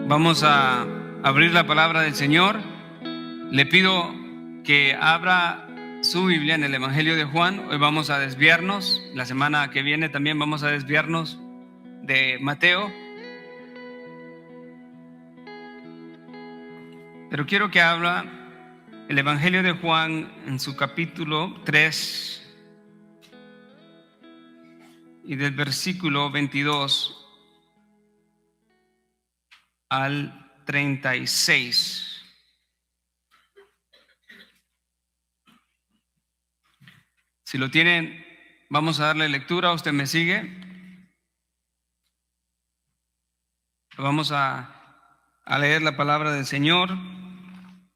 Vamos a abrir la palabra del Señor. Le pido que abra su Biblia en el Evangelio de Juan. Hoy vamos a desviarnos. La semana que viene también vamos a desviarnos de Mateo. Pero quiero que abra el Evangelio de Juan en su capítulo 3 y del versículo 22 al 36. Si lo tienen, vamos a darle lectura. ¿Usted me sigue? Vamos a leer la palabra del Señor.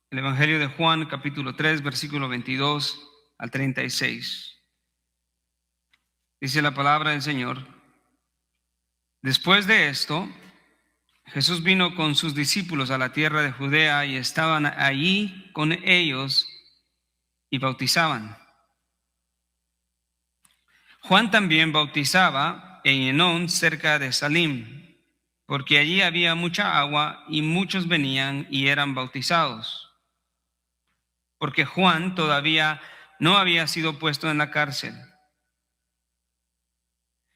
El Evangelio de Juan, capítulo 3, versículo 22 al 36. Dice la palabra del Señor: Después de esto, Jesús vino con sus discípulos a la tierra de Judea y estaban allí con ellos y bautizaban. Juan también bautizaba en Enón, cerca de Salim, porque allí había mucha agua y muchos venían y eran bautizados, porque Juan todavía no había sido puesto en la cárcel.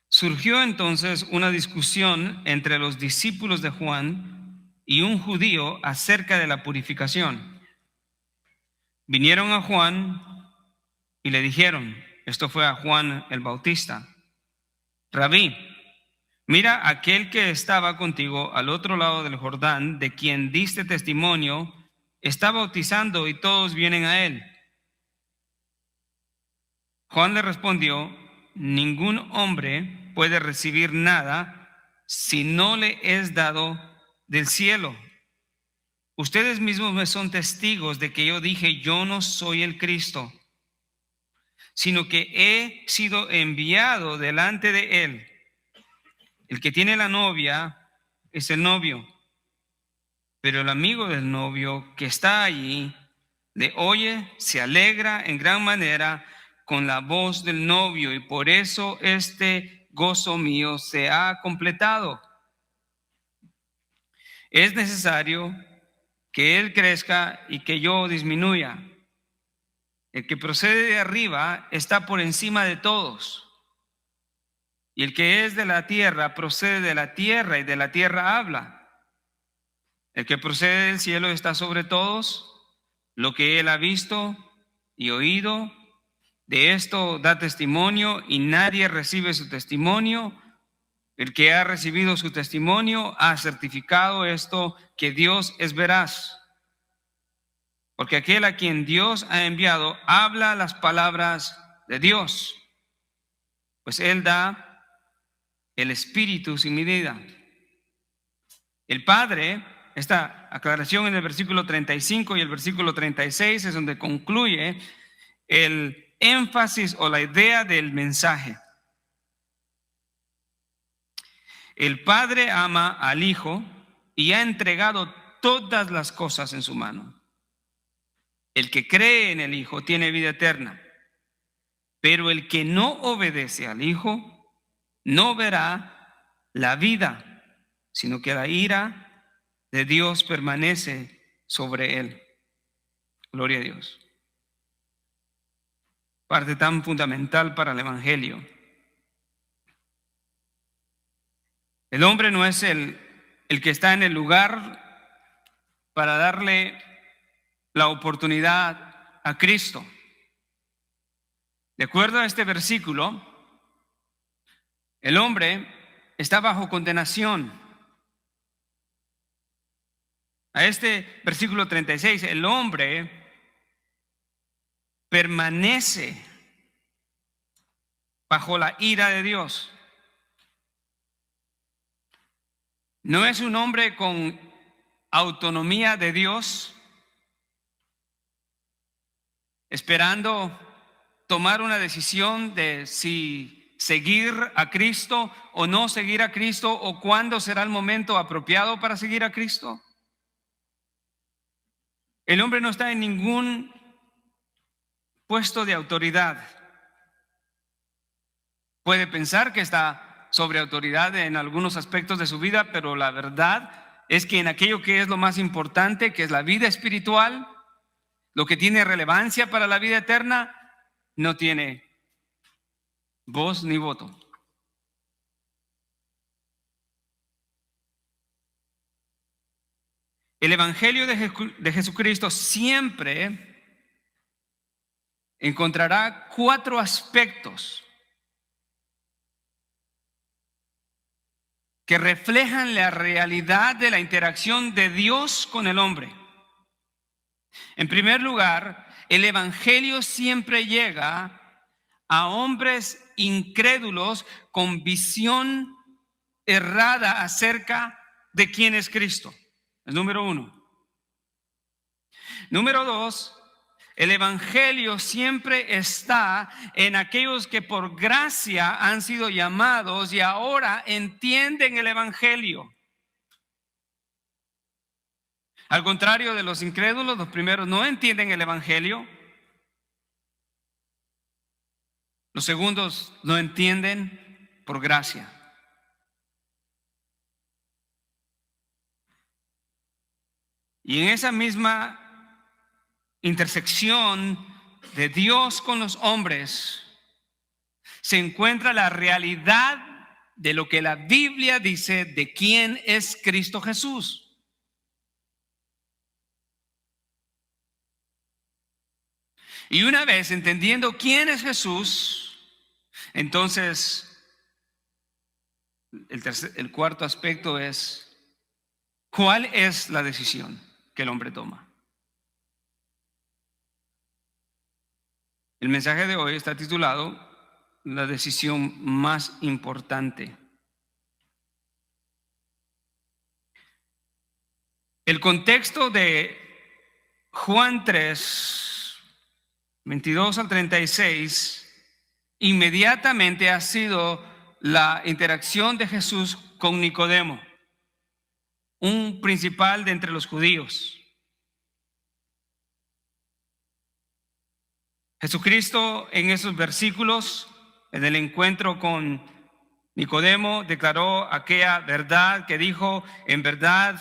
Surgió entonces una discusión entre los discípulos de Juan y un judío acerca de la purificación. Vinieron a Juan y le dijeron, esto fue a Juan el Bautista: Rabí, mira, aquel que estaba contigo al otro lado del Jordán, de quien diste testimonio, está bautizando y todos vienen a él. Juan le respondió: ningún hombre puede recibir nada si no le es dado del cielo. Ustedes mismos me son testigos de que yo dije, yo no soy el Cristo, sino que he sido enviado delante de él. El que tiene la novia es el novio, pero el amigo del novio que está allí le oye, se alegra en gran manera con la voz del novio, y por eso este gozo mío se ha completado. Es necesario que él crezca y que yo disminuya. El que procede de arriba está por encima de todos, y el que es de la tierra procede de la tierra y de la tierra habla. El que procede del cielo está sobre todos. Lo que él ha visto y oído, de esto da testimonio, y nadie recibe su testimonio. El que ha recibido su testimonio ha certificado esto, que Dios es veraz. Porque aquel a quien Dios ha enviado habla las palabras de Dios, pues él da el Espíritu sin medida. El Padre, esta aclaración en el versículo 35 y el versículo 36 es donde concluye el énfasis o la idea del mensaje. El Padre ama al Hijo y ha entregado todas las cosas en su mano. El que cree en el Hijo tiene vida eterna, pero el que no obedece al Hijo no verá la vida, sino que la ira de Dios permanece sobre él. Gloria a Dios. Parte tan fundamental para el Evangelio. El hombre no es el que está en el lugar para darle la oportunidad a Cristo. De acuerdo a este versículo, el hombre está bajo condenación. A este versículo 36, el hombre permanece bajo la ira de Dios. No es un hombre con autonomía de Dios, esperando tomar una decisión de si seguir a Cristo o no seguir a Cristo, o cuándo será el momento apropiado para seguir a Cristo. El hombre no está en ningún puesto de autoridad. Puede pensar que está sobre autoridad en algunos aspectos de su vida, pero la verdad es que en aquello que es lo más importante, que es la vida espiritual, lo que tiene relevancia para la vida eterna, no tiene voz ni voto. El Evangelio de Jesucristo siempre encontrará 4 aspectos que reflejan la realidad de la interacción de Dios con el hombre. En primer lugar, el Evangelio siempre llega a hombres incrédulos con visión errada acerca de quién es Cristo. Es número 1. Número 2, el Evangelio siempre está en aquellos que por gracia han sido llamados y ahora entienden el Evangelio. Al contrario de los incrédulos, los primeros no entienden el Evangelio. Los segundos no entienden por gracia. Y en esa misma intersección de Dios con los hombres se encuentra la realidad de lo que la Biblia dice de quién es Cristo Jesús. Y una vez entendiendo quién es Jesús, entonces el cuarto aspecto es: ¿cuál es la decisión que el hombre toma? El mensaje de hoy está titulado La decisión más importante. El contexto de Juan 3, 22 al 36, inmediatamente ha sido la interacción de Jesús con Nicodemo, un principal de entre los judíos. Jesucristo en esos versículos, en el encuentro con Nicodemo, declaró aquella verdad que dijo: en verdad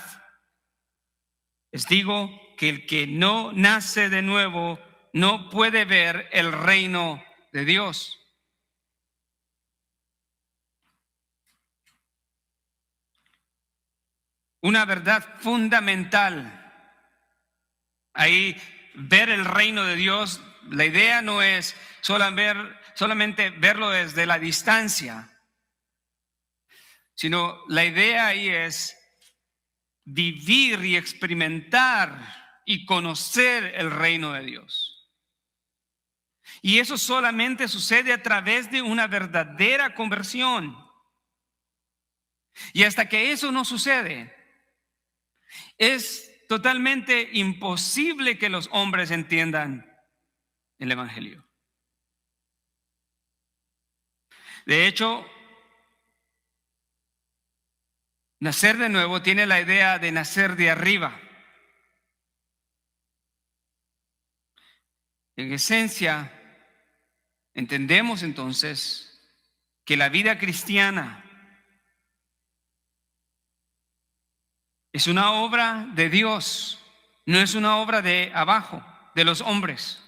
les digo que el que no nace de nuevo no puede ver el reino de Dios. Una verdad fundamental. Ahí, ver el reino de Dios, la idea no es solamente verlo desde la distancia, sino la idea ahí es vivir y experimentar y conocer el reino de Dios. Y eso solamente sucede a través de una verdadera conversión. Y hasta que eso no sucede, es totalmente imposible que los hombres entiendan el Evangelio. De hecho, nacer de nuevo tiene la idea de nacer de arriba. En esencia, entendemos entonces que la vida cristiana es una obra de Dios, no es una obra de abajo, de los hombres.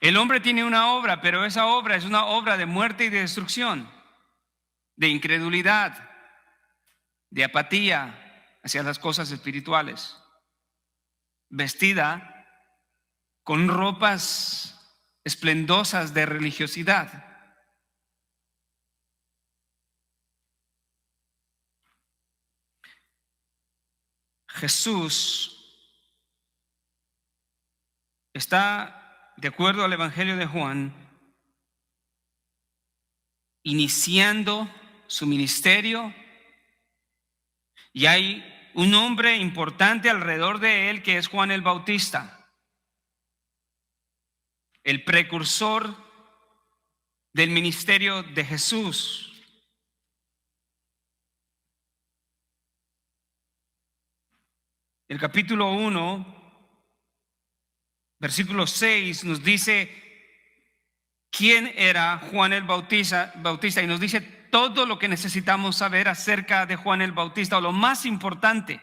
El hombre tiene una obra, pero esa obra es una obra de muerte y de destrucción, de incredulidad, de apatía hacia las cosas espirituales, vestida con ropas esplendosas de religiosidad. Jesús está, de acuerdo al Evangelio de Juan, iniciando su ministerio, y hay un hombre importante alrededor de él que es Juan el Bautista, el precursor del ministerio de Jesús. El capítulo 1, versículo 6 nos dice quién era Juan el Bautista y nos dice todo lo que necesitamos saber acerca de Juan el Bautista, o lo más importante.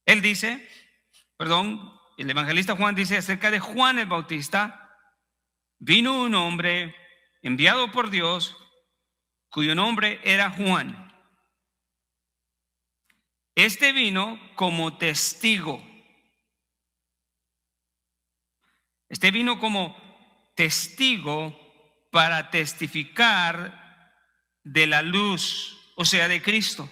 Él dice, el evangelista Juan dice acerca de Juan el Bautista: vino un hombre enviado por Dios, cuyo nombre era Juan. Este vino como testigo. Este vino como testigo para testificar de la luz, o sea, de Cristo,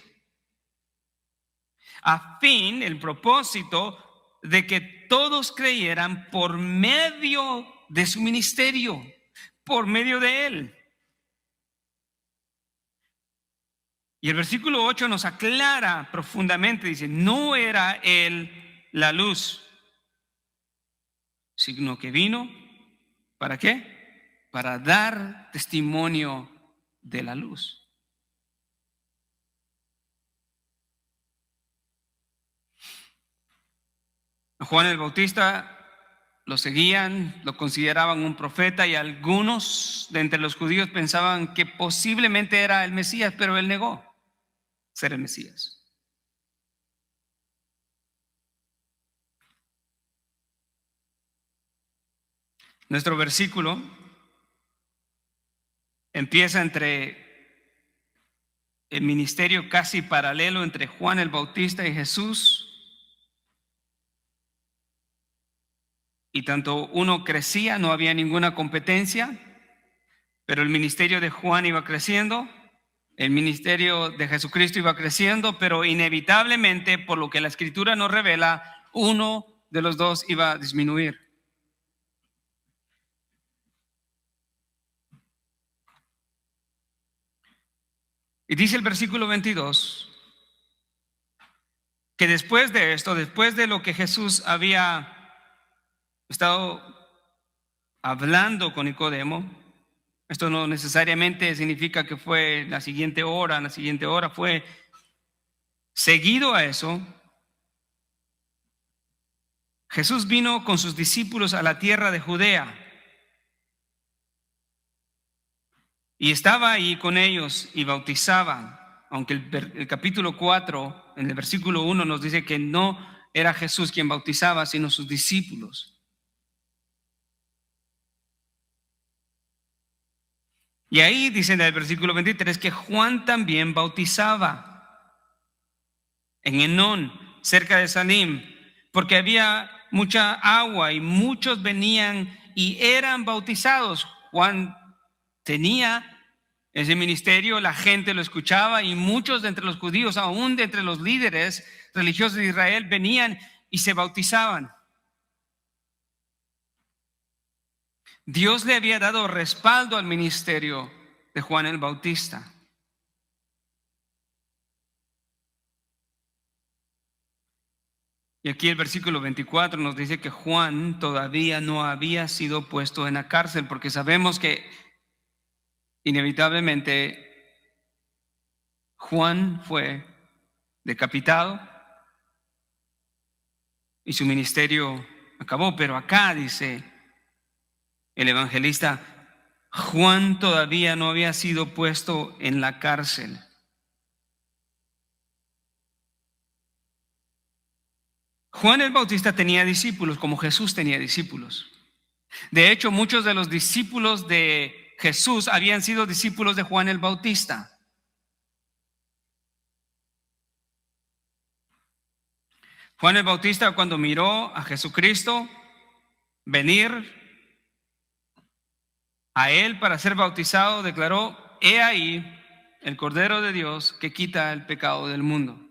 a fin, el propósito de que todos creyeran por medio de su ministerio, por medio de él. Y el versículo 8 nos aclara profundamente, dice: no era él la luz, sino que vino, ¿para qué? Para dar testimonio de la luz. A Juan el Bautista lo seguían, lo consideraban un profeta, y algunos de entre los judíos pensaban que posiblemente era el Mesías, pero él negó ser el Mesías. Nuestro versículo empieza entre el ministerio casi paralelo entre Juan el Bautista y Jesús, y tanto uno crecía, no había ninguna competencia, pero el ministerio de Juan iba creciendo, el ministerio de Jesucristo iba creciendo, pero inevitablemente, por lo que la Escritura nos revela, uno de los dos iba a disminuir. Y dice el versículo 22 que después de esto, después de lo que Jesús había estado hablando con Nicodemo, esto no necesariamente significa que fue la siguiente hora, fue seguido a eso. Jesús vino con sus discípulos a la tierra de Judea y estaba ahí con ellos y bautizaba, aunque el capítulo 4, en el versículo 1 nos dice que no era Jesús quien bautizaba, sino sus discípulos. Y ahí dice en el versículo 23 que Juan también bautizaba en Enón, cerca de Salim, porque había mucha agua y muchos venían y eran bautizados. Juan tenía ese ministerio, la gente lo escuchaba, y muchos de entre los judíos, aún de entre los líderes religiosos de Israel, venían y se bautizaban. Dios le había dado respaldo al ministerio de Juan el Bautista. Y aquí el versículo 24 nos dice que Juan todavía no había sido puesto en la cárcel, porque sabemos que inevitablemente Juan fue decapitado y su ministerio acabó. Pero acá dice el evangelista: Juan todavía no había sido puesto en la cárcel. Juan el Bautista tenía discípulos como Jesús tenía discípulos. De hecho, muchos de los discípulos de Jesús habían sido discípulos de Juan el Bautista. Juan el Bautista, cuando miró a Jesucristo venir a él para ser bautizado, declaró: he ahí el Cordero de Dios que quita el pecado del mundo.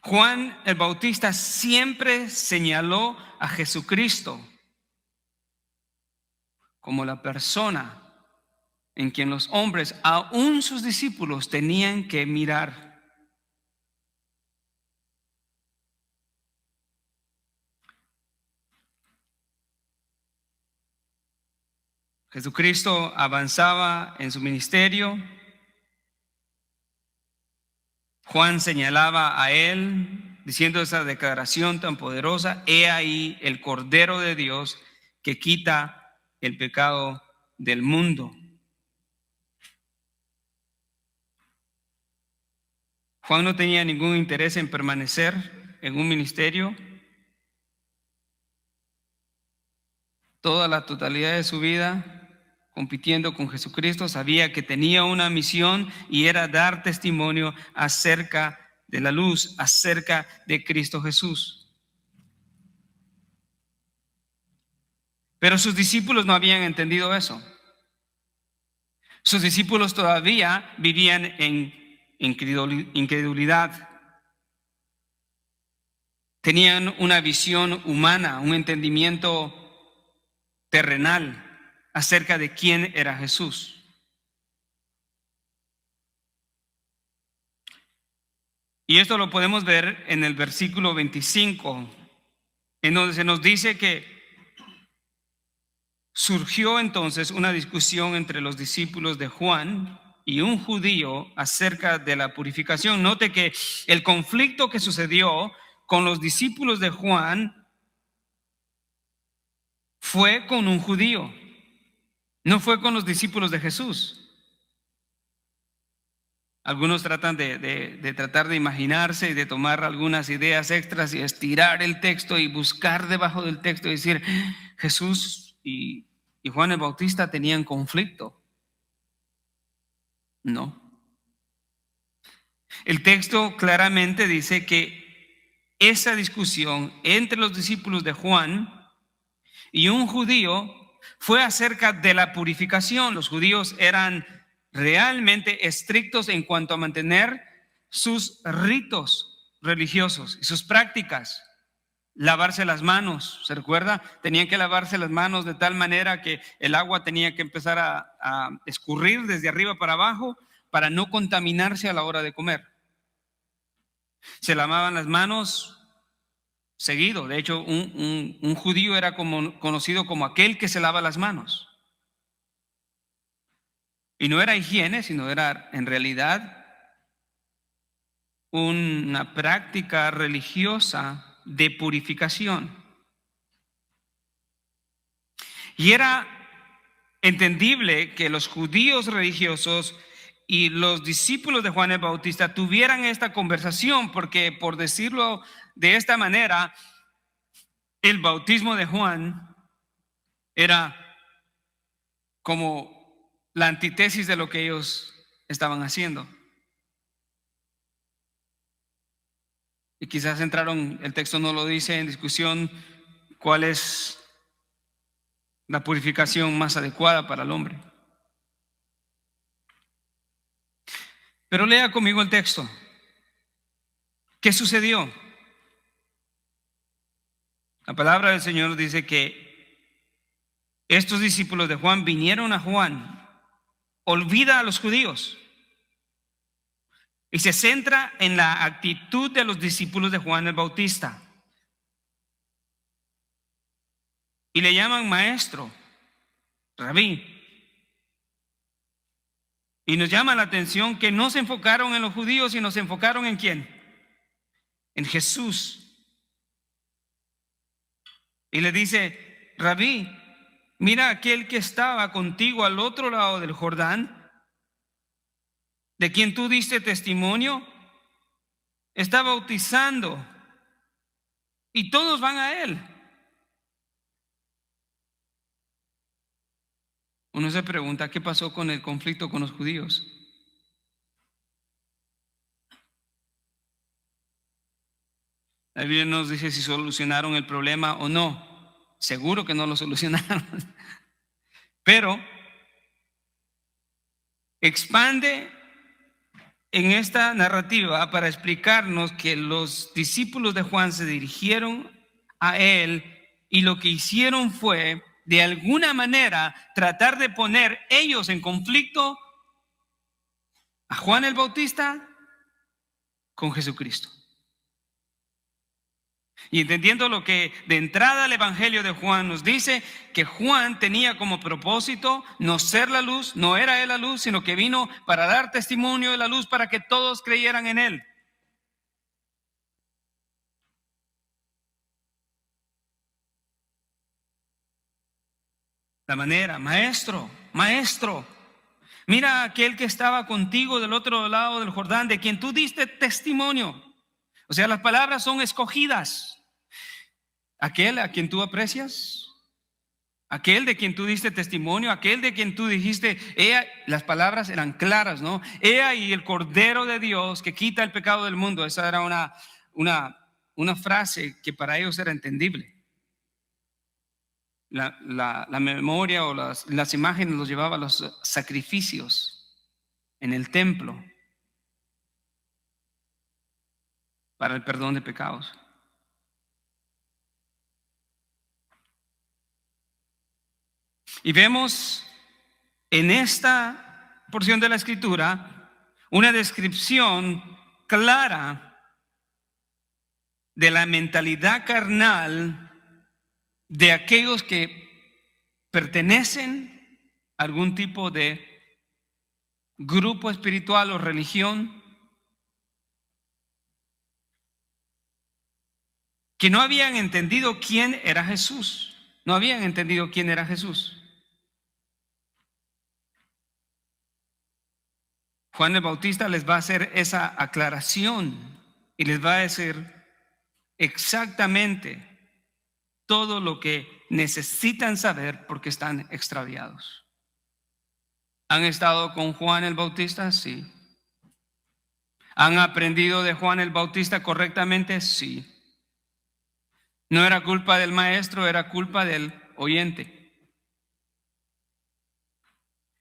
Juan el Bautista siempre señaló a Jesucristo como la persona en quien los hombres, aún sus discípulos, tenían que mirar. Jesucristo avanzaba en su ministerio. Juan señalaba a él diciendo esa declaración tan poderosa: he ahí el Cordero de Dios que quita el pecado del mundo. Juan no tenía ningún interés en permanecer en un ministerio. Toda la totalidad de su vida compitiendo con Jesucristo, sabía que tenía una misión y era dar testimonio acerca de la luz, acerca de Cristo Jesús. Pero sus discípulos no habían entendido eso. Sus discípulos todavía vivían en incredulidad. Tenían una visión humana, un entendimiento terrenal acerca de quién era Jesús. Y esto lo podemos ver en el versículo 25, en donde se nos dice que surgió entonces una discusión entre los discípulos de Juan y un judío acerca de la purificación. Note que el conflicto que sucedió con los discípulos de Juan fue con un judío, no fue con los discípulos de Jesús. Algunos tratan de tratar de imaginarse y de tomar algunas ideas extras y estirar el texto y buscar debajo del texto y decir, Jesús y Juan el Bautista tenían conflicto. No. El texto claramente dice que esa discusión entre los discípulos de Juan y un judío fue acerca de la purificación. Los judíos eran realmente estrictos en cuanto a mantener sus ritos religiosos y sus prácticas. Lavarse las manos, ¿se recuerda? Tenían que lavarse las manos de tal manera que el agua tenía que empezar a escurrir desde arriba para abajo para no contaminarse a la hora de comer. Se lavaban las manos seguido. De hecho, un judío era conocido como aquel que se lava las manos. Y no era higiene, sino era en realidad una práctica religiosa de purificación. Y era entendible que los judíos religiosos y los discípulos de Juan el Bautista tuvieran esta conversación, porque por decirlo de esta manera, el bautismo de Juan era como la antítesis de lo que ellos estaban haciendo. Y quizás entraron, el texto no lo dice, en discusión cuál es la purificación más adecuada para el hombre. Pero lea conmigo el texto. ¿Qué sucedió? La palabra del Señor dice que estos discípulos de Juan vinieron a Juan. Olvida a los judíos y se centra en la actitud de los discípulos de Juan el Bautista. Y le llaman maestro, rabí. Y nos llama la atención que no se enfocaron en los judíos, sino se enfocaron en ¿quién? En Jesús. Y le dice, rabí, mira aquel que estaba contigo al otro lado del Jordán, de quien tú diste testimonio, está bautizando y todos van a él. Uno se pregunta, ¿qué pasó con el conflicto con los judíos? La Biblia nos dice si solucionaron el problema o no. Seguro que no lo solucionaron. Pero expande en esta narrativa para explicarnos que los discípulos de Juan se dirigieron a él y lo que hicieron fue, de alguna manera, tratar de poner ellos en conflicto a Juan el Bautista con Jesucristo. Y entendiendo lo que de entrada el Evangelio de Juan nos dice, que Juan tenía como propósito no ser la luz, no era él la luz, sino que vino para dar testimonio de la luz para que todos creyeran en él. La manera, maestro, maestro, mira a aquel que estaba contigo del otro lado del Jordán, de quien tú diste testimonio. O sea, las palabras son escogidas. Aquel a quien tú aprecias, aquel de quien tú diste testimonio, aquel de quien tú dijiste, las palabras eran claras, ¿no? Ea y el Cordero de Dios que quita el pecado del mundo. Esa era una frase que para ellos era entendible. La memoria o las imágenes los llevaba a los sacrificios en el templo para el perdón de pecados. Y vemos en esta porción de la Escritura una descripción clara de la mentalidad carnal de aquellos que pertenecen a algún tipo de grupo espiritual o religión, que no habían entendido quién era Jesús. No habían entendido quién era Jesús. Juan el Bautista les va a hacer esa aclaración y les va a decir exactamente todo lo que necesitan saber porque están extraviados. ¿Han estado con Juan el Bautista? Sí. ¿Han aprendido de Juan el Bautista correctamente? Sí. No era culpa del maestro, era culpa del oyente.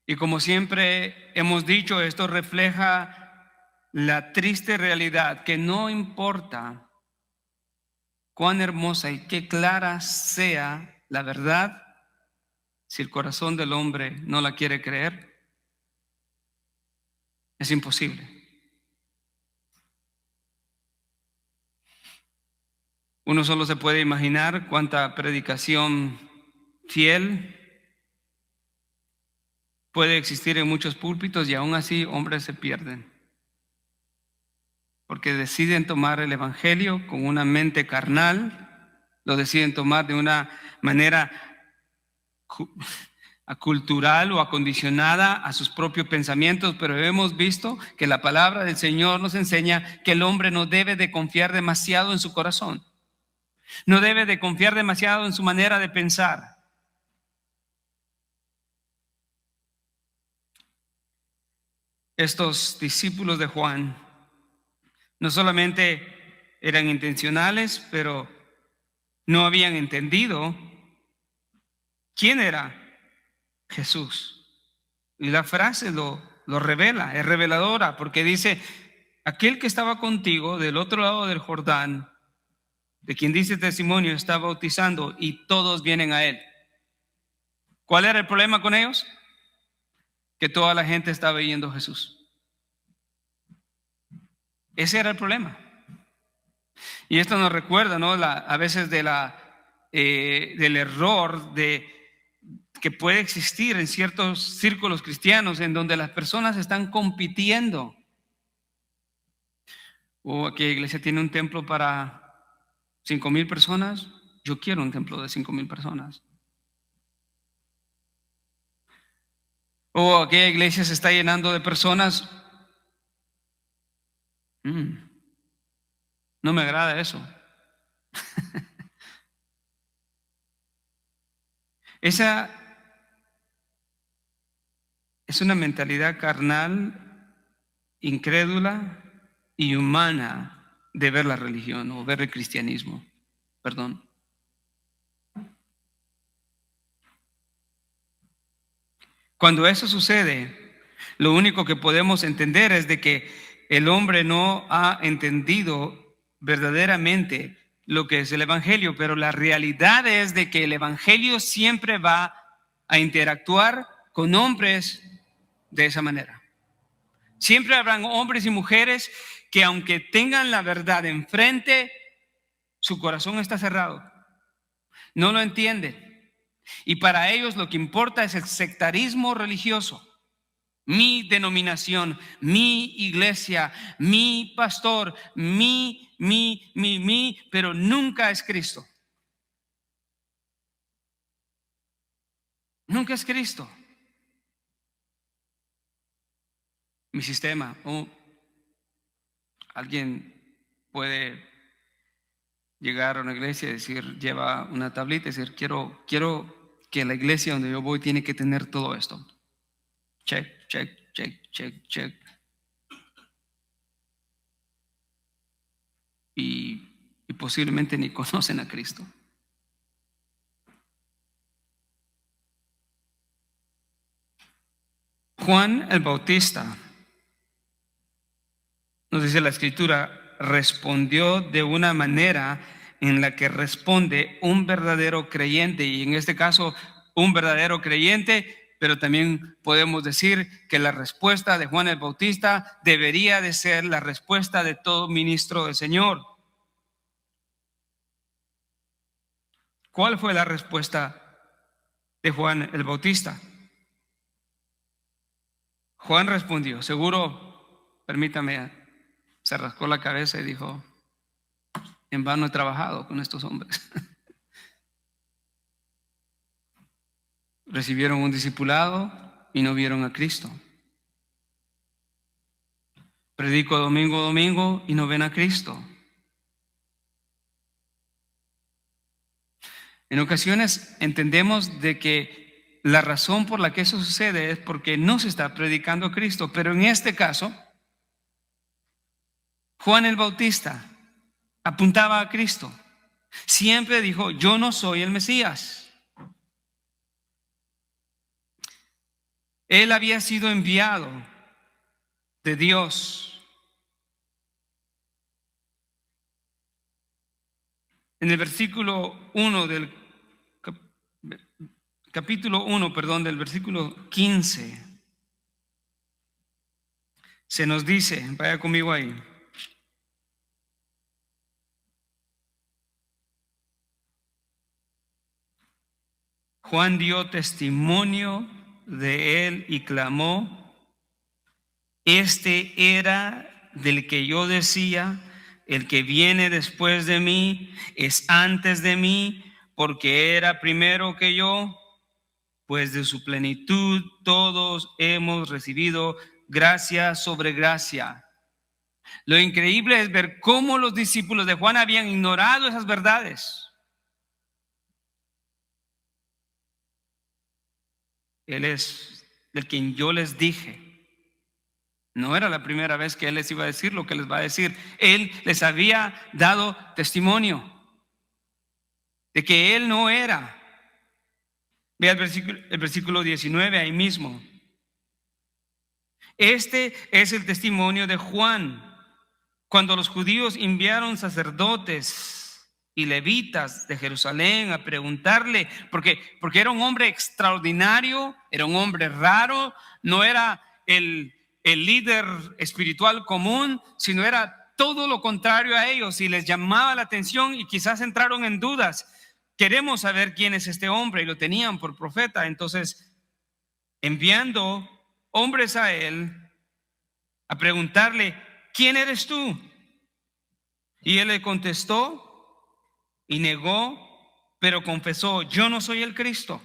Y como siempre hemos dicho, esto refleja la triste realidad que no importa cuán hermosa y qué clara sea la verdad, si el corazón del hombre no la quiere creer, es imposible. Uno solo se puede imaginar cuánta predicación fiel puede existir en muchos púlpitos y aún así hombres se pierden, porque deciden tomar el evangelio con una mente carnal, lo deciden tomar de una manera cultural o acondicionada a sus propios pensamientos, pero hemos visto que la palabra del Señor nos enseña que el hombre no debe de confiar demasiado en su corazón, no debe de confiar demasiado en su manera de pensar. Estos discípulos de Juan no solamente eran intencionales, pero no habían entendido quién era Jesús. Y la frase lo revela, es reveladora, porque dice, aquel que estaba contigo del otro lado del Jordán, de quien dice testimonio, está bautizando y todos vienen a él. ¿Cuál era el problema con ellos? Que toda la gente estaba yendo a Jesús. Ese era el problema. Y esto nos recuerda, ¿no? A veces del error que puede existir en ciertos círculos cristianos en donde las personas están compitiendo. O aquella iglesia tiene un templo para 5,000 personas. Yo quiero un templo de 5,000 personas. O aquella iglesia se está llenando de personas. No me agrada eso. Esa es una mentalidad carnal, incrédula y humana de ver la religión o ver el cristianismo. Perdón. Cuando eso sucede, lo único que podemos entender es de que el hombre no ha entendido verdaderamente lo que es el evangelio, pero la realidad es de que el evangelio siempre va a interactuar con hombres de esa manera. Siempre habrán hombres y mujeres que aunque tengan la verdad enfrente, su corazón está cerrado, no lo entienden. Y para ellos lo que importa es el sectarismo religioso. Mi denominación, mi iglesia, mi pastor, pero nunca es Cristo. Nunca es Cristo. mi sistema. Alguien puede llegar a una iglesia y decir, lleva una tablita y decir, quiero que la iglesia donde yo voy tiene que tener todo esto. Check, check, check, check, check. Y posiblemente ni conocen a Cristo. Juan el Bautista, nos dice la Escritura, respondió de una manera en la que responde un verdadero creyente, y en este caso un verdadero creyente, pero también podemos decir que la respuesta de Juan el Bautista debería de ser la respuesta de todo ministro del Señor. ¿Cuál fue la respuesta de Juan el Bautista? Juan respondió, seguro, permítame, se rascó la cabeza y dijo, en vano he trabajado con estos hombres. Recibieron un discipulado y no vieron a Cristo. Predico domingo a domingo y no ven a Cristo. En ocasiones entendemos de que la razón por la que eso sucede es porque no se está predicando a Cristo, pero en este caso, Juan el Bautista apuntaba a Cristo. Siempre dijo, yo no soy el Mesías. Él había sido enviado de Dios. En el versículo 1 del capítulo 1, del versículo 15, se nos dice, vaya conmigo ahí. Juan dio testimonio de él y clamó, este era del que yo decía, el que viene después de mí es antes de mí, porque era primero que yo, pues de su plenitud todos hemos recibido gracia sobre gracia. Lo increíble es ver cómo los discípulos de Juan habían ignorado esas verdades. Él es del quien yo les dije. No era la primera vez que él les iba a decir lo que les va a decir. Él les había dado testimonio de que él no era. Vea el versículo 19 ahí mismo. Este es el testimonio de Juan. Cuando los judíos enviaron sacerdotes y levitas de Jerusalén a preguntarle, porque era un hombre extraordinario, era un hombre raro, no era el líder espiritual común, sino era todo lo contrario a ellos, y les llamaba la atención y quizás entraron en dudas. Queremos saber quién es este hombre, y lo tenían por profeta. Entonces, enviando hombres a él a preguntarle, ¿quién eres tú? Y él le contestó y negó, pero confesó, yo no soy el Cristo.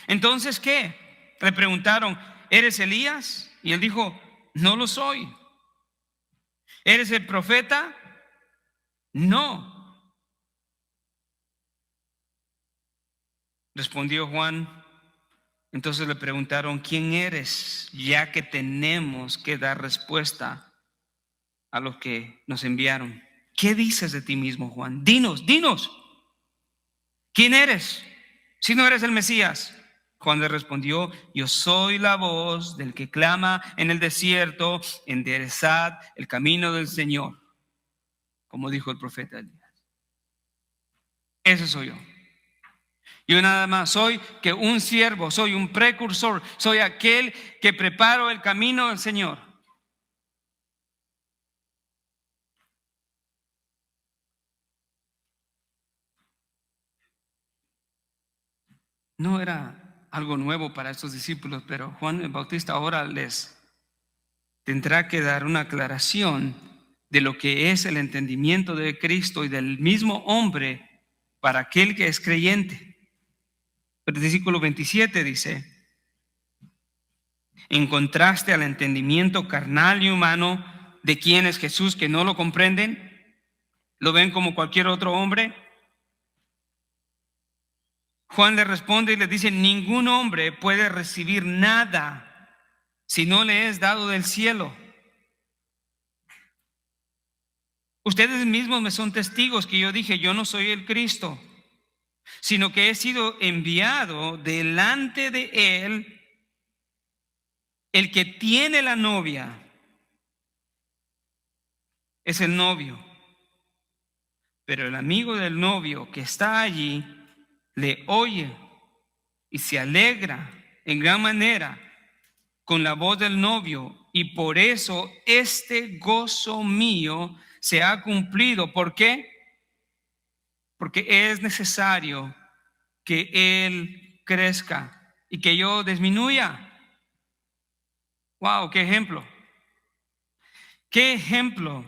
Entonces, ¿qué? Le preguntaron, ¿eres Elías? Y él dijo, no lo soy. ¿Eres el profeta? No. Respondió Juan. Entonces le preguntaron, ¿quién eres? Ya que tenemos que dar respuesta a los que nos enviaron. ¿Qué dices de ti mismo, Juan? Dinos. ¿Quién eres? Si no eres el Mesías. Juan le respondió, yo soy la voz del que clama en el desierto, enderezad el camino del Señor, como dijo el profeta Elías. Ese soy yo. Yo nada más soy que un siervo, soy un precursor, soy aquel que preparo el camino del Señor. No era algo nuevo para estos discípulos, pero Juan el Bautista ahora les tendrá que dar una aclaración de lo que es el entendimiento de Cristo y del mismo hombre para aquel que es creyente. El versículo 27 dice, en contraste al entendimiento carnal y humano de quienes Jesús, que no lo comprenden, lo ven como cualquier otro hombre. Juan le responde y le dice: ningún hombre puede recibir nada si no le es dado del cielo. Ustedes mismos me son testigos que yo dije: yo no soy el Cristo, sino que he sido enviado delante de él. El que tiene la novia es el novio, pero el amigo del novio que está allí le oye y se alegra en gran manera con la voz del novio, y por eso este gozo mío se ha cumplido. ¿Por qué? Porque es necesario que él crezca y que yo disminuya. Wow, qué ejemplo. Qué ejemplo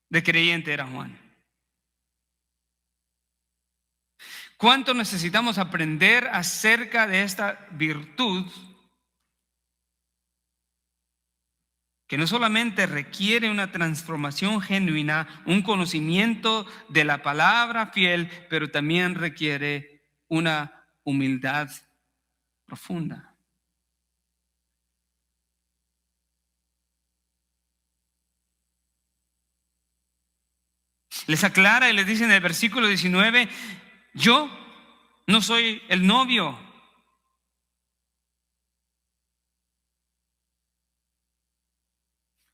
de creyente era Juan. ¿Cuánto necesitamos aprender acerca de esta virtud que no solamente requiere una transformación genuina, un conocimiento de la palabra fiel, pero también requiere una humildad profunda? Les aclara y les dice en el versículo 19: yo no soy el novio.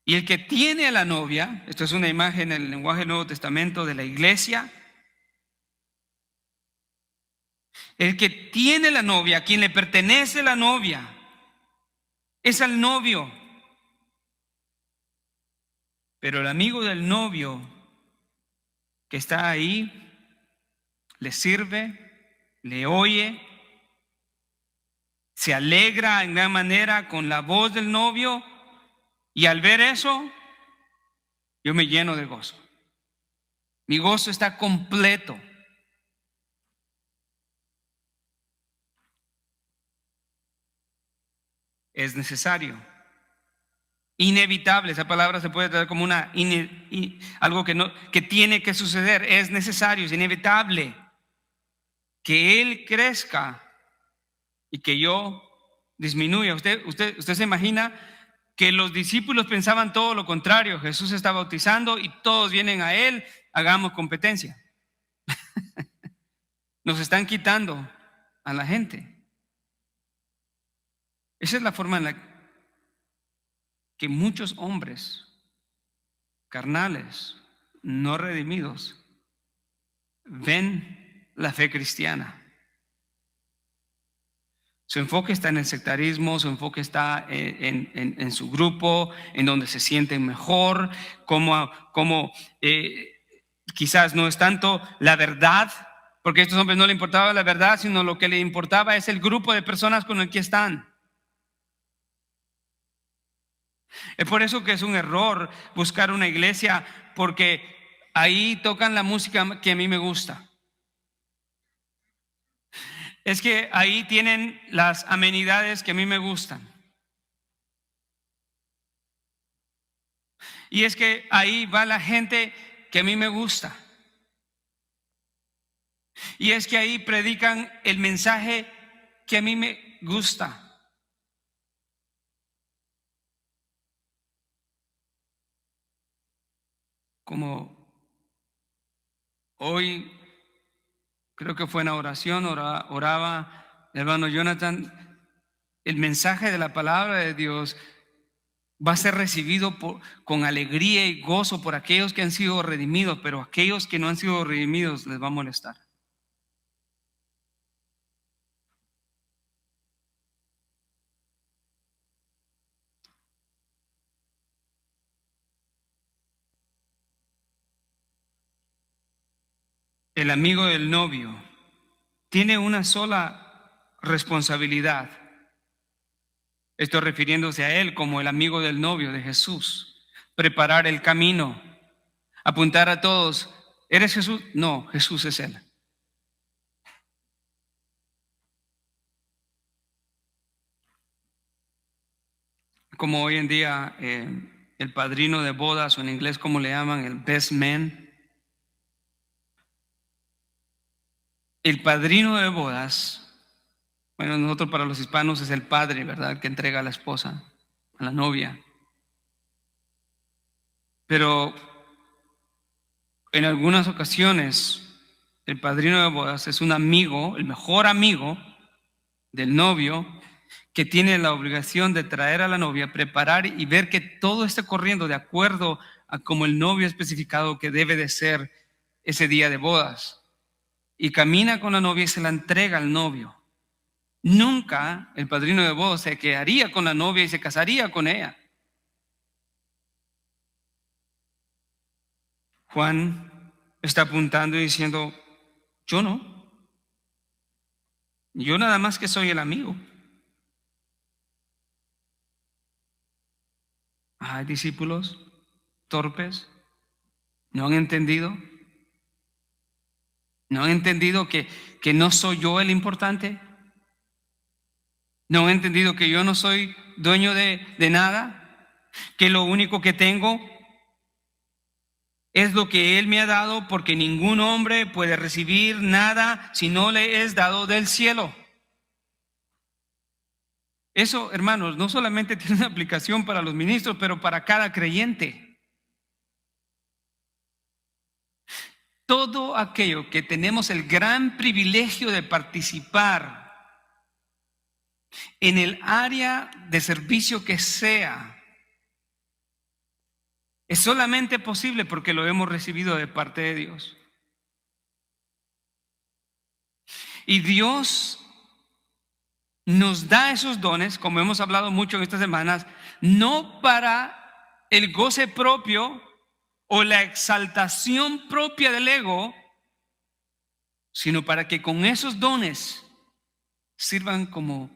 Y el que tiene a la novia, esto es una imagen en el lenguaje del Nuevo Testamento de la iglesia, el que tiene la novia, a quien le pertenece la novia, es al novio. Pero el amigo del novio que está ahí le sirve, le oye, se alegra en gran manera con la voz del novio, y al ver eso, yo me lleno de gozo. Mi gozo está completo. Es necesario, inevitable. Esa palabra se puede traer como algo que tiene que suceder. Es necesario, es inevitable que él crezca y que yo disminuya. Usted se imagina que los discípulos pensaban todo lo contrario. Jesús está bautizando y todos vienen a él. Hagamos competencia. Nos están quitando a la gente. Esa es la forma en la que muchos hombres carnales, no redimidos, ven la fe cristiana. Su enfoque está en el sectarismo, su enfoque está en su grupo, en donde se sienten mejor, quizás no es tanto la verdad, porque a estos hombres no les importaba la verdad, sino lo que les importaba es el grupo de personas con el que están. Es por eso que es un error buscar una iglesia, porque ahí tocan la música que a mí me gusta. Es que ahí tienen las amenidades que a mí me gustan. Y es que ahí va la gente que a mí me gusta. Y es que ahí predican el mensaje que a mí me gusta. Como hoy, creo que fue en la oración, oraba el hermano Jonathan, el mensaje de la palabra de Dios va a ser recibido con alegría y gozo por aquellos que han sido redimidos, pero aquellos que no han sido redimidos les va a molestar. El amigo del novio tiene una sola responsabilidad. Estoy refiriéndose a él como el amigo del novio de Jesús. Preparar el camino, apuntar a todos: ¿eres Jesús? No, Jesús es él. como hoy en día el padrino de bodas, o en inglés como le llaman, el best man. El padrino de bodas, bueno, nosotros para los hispanos es el padre, ¿verdad?, que entrega a la esposa, a la novia. Pero en algunas ocasiones el padrino de bodas es un amigo, el mejor amigo del novio, que tiene la obligación de traer a la novia, preparar y ver que todo esté corriendo de acuerdo a como el novio ha especificado que debe de ser ese día de bodas. Y camina con la novia y se la entrega al novio. Nunca el padrino de bodas se quedaría con la novia y se casaría con ella. Juan está apuntando y diciendo, yo no. Yo nada más que soy el amigo. Hay discípulos torpes, no han entendido. ¿No han entendido que no soy yo el importante? ¿No han entendido que yo no soy dueño de nada? Que lo único que tengo es lo que Él me ha dado, porque ningún hombre puede recibir nada si no le es dado del cielo. Eso, hermanos, no solamente tiene una aplicación para los ministros, pero para cada creyente. Todo aquello que tenemos el gran privilegio de participar en el área de servicio que sea, es solamente posible porque lo hemos recibido de parte de Dios. Y Dios nos da esos dones, como hemos hablado mucho en estas semanas, no para el goce propio o la exaltación propia del ego, sino para que con esos dones sirvan como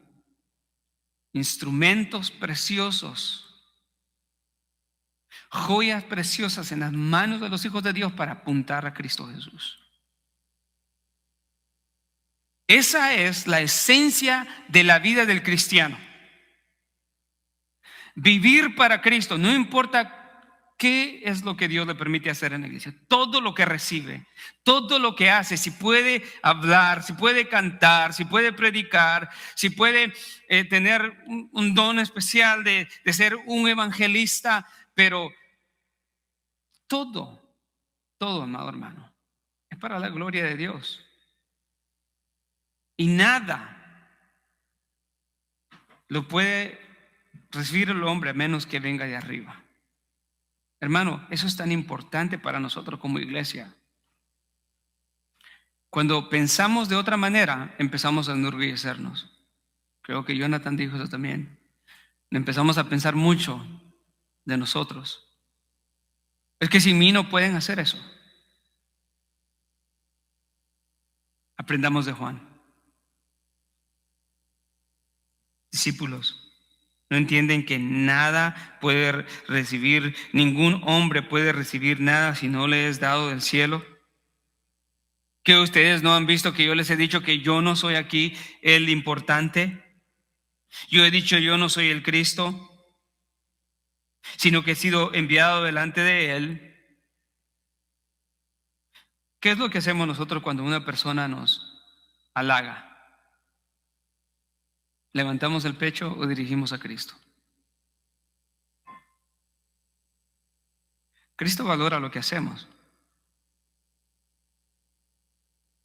instrumentos preciosos, joyas preciosas en las manos de los hijos de Dios para apuntar a Cristo Jesús. Esa es la esencia de la vida del cristiano. Vivir para Cristo, no importa qué es lo que Dios le permite hacer en la iglesia. Todo lo que recibe, todo lo que hace, si puede hablar, si puede cantar, si puede predicar, si puede tener un don especial de ser un evangelista, pero todo, amado hermano, es para la gloria de Dios. Y nada lo puede recibir el hombre a menos que venga de arriba. Hermano, eso es tan importante para nosotros como iglesia. Cuando pensamos de otra manera, empezamos a enorgullecernos. Creo que Jonathan dijo eso también. Empezamos a pensar mucho de nosotros. Es que sin mí no pueden hacer eso. Aprendamos de Juan. Discípulos, ¿no entienden que nada puede recibir, ningún hombre puede recibir nada si no le es dado del cielo? ¿Que ustedes no han visto que yo les he dicho que yo no soy aquí el importante? Yo he dicho yo no soy el Cristo, sino que he sido enviado delante de Él. ¿Qué es lo que hacemos nosotros cuando una persona nos halaga? ¿Levantamos el pecho o dirigimos a Cristo? Cristo valora lo que hacemos.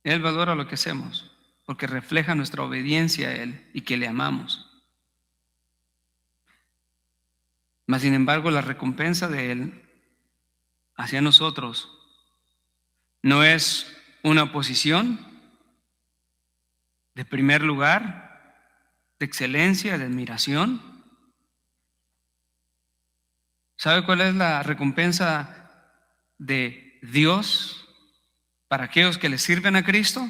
Él valora lo que hacemos porque refleja nuestra obediencia a Él y que le amamos. Mas sin embargo, la recompensa de Él hacia nosotros no es una posición de primer lugar, de excelencia, de admiración. ¿Sabe cuál es la recompensa de Dios para aquellos que le sirven a Cristo?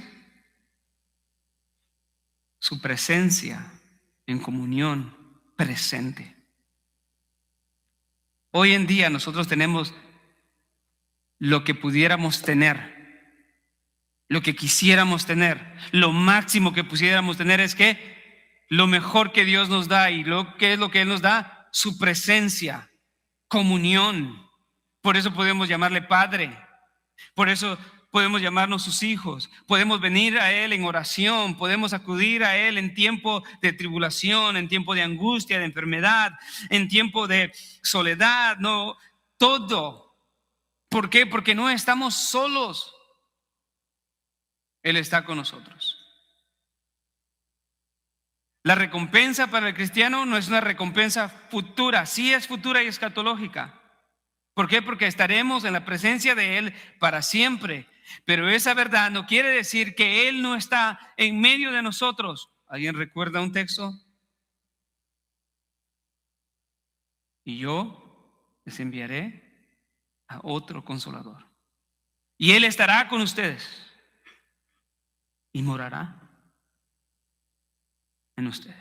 Su presencia en comunión presente. Hoy en día nosotros tenemos lo que pudiéramos tener, lo que quisiéramos tener, lo máximo que pudiéramos tener es que lo mejor que Dios nos da. ¿Y qué es lo que Él nos da? su presencia, comunión. Por eso podemos llamarle Padre. Por eso podemos llamarnos sus hijos. Podemos venir a Él en oración. Podemos acudir a Él en tiempo de tribulación, en tiempo de angustia, de enfermedad, en tiempo de soledad. No, todo. ¿Por qué? Porque no estamos solos. Él está con nosotros. La recompensa para el cristiano no es una recompensa futura. Sí es futura y escatológica. ¿Por qué? Porque estaremos en la presencia de Él para siempre. Pero esa verdad no quiere decir que Él no está en medio de nosotros. ¿Alguien recuerda un texto? Y yo les enviaré a otro consolador. Y Él estará con ustedes y morará en ustedes.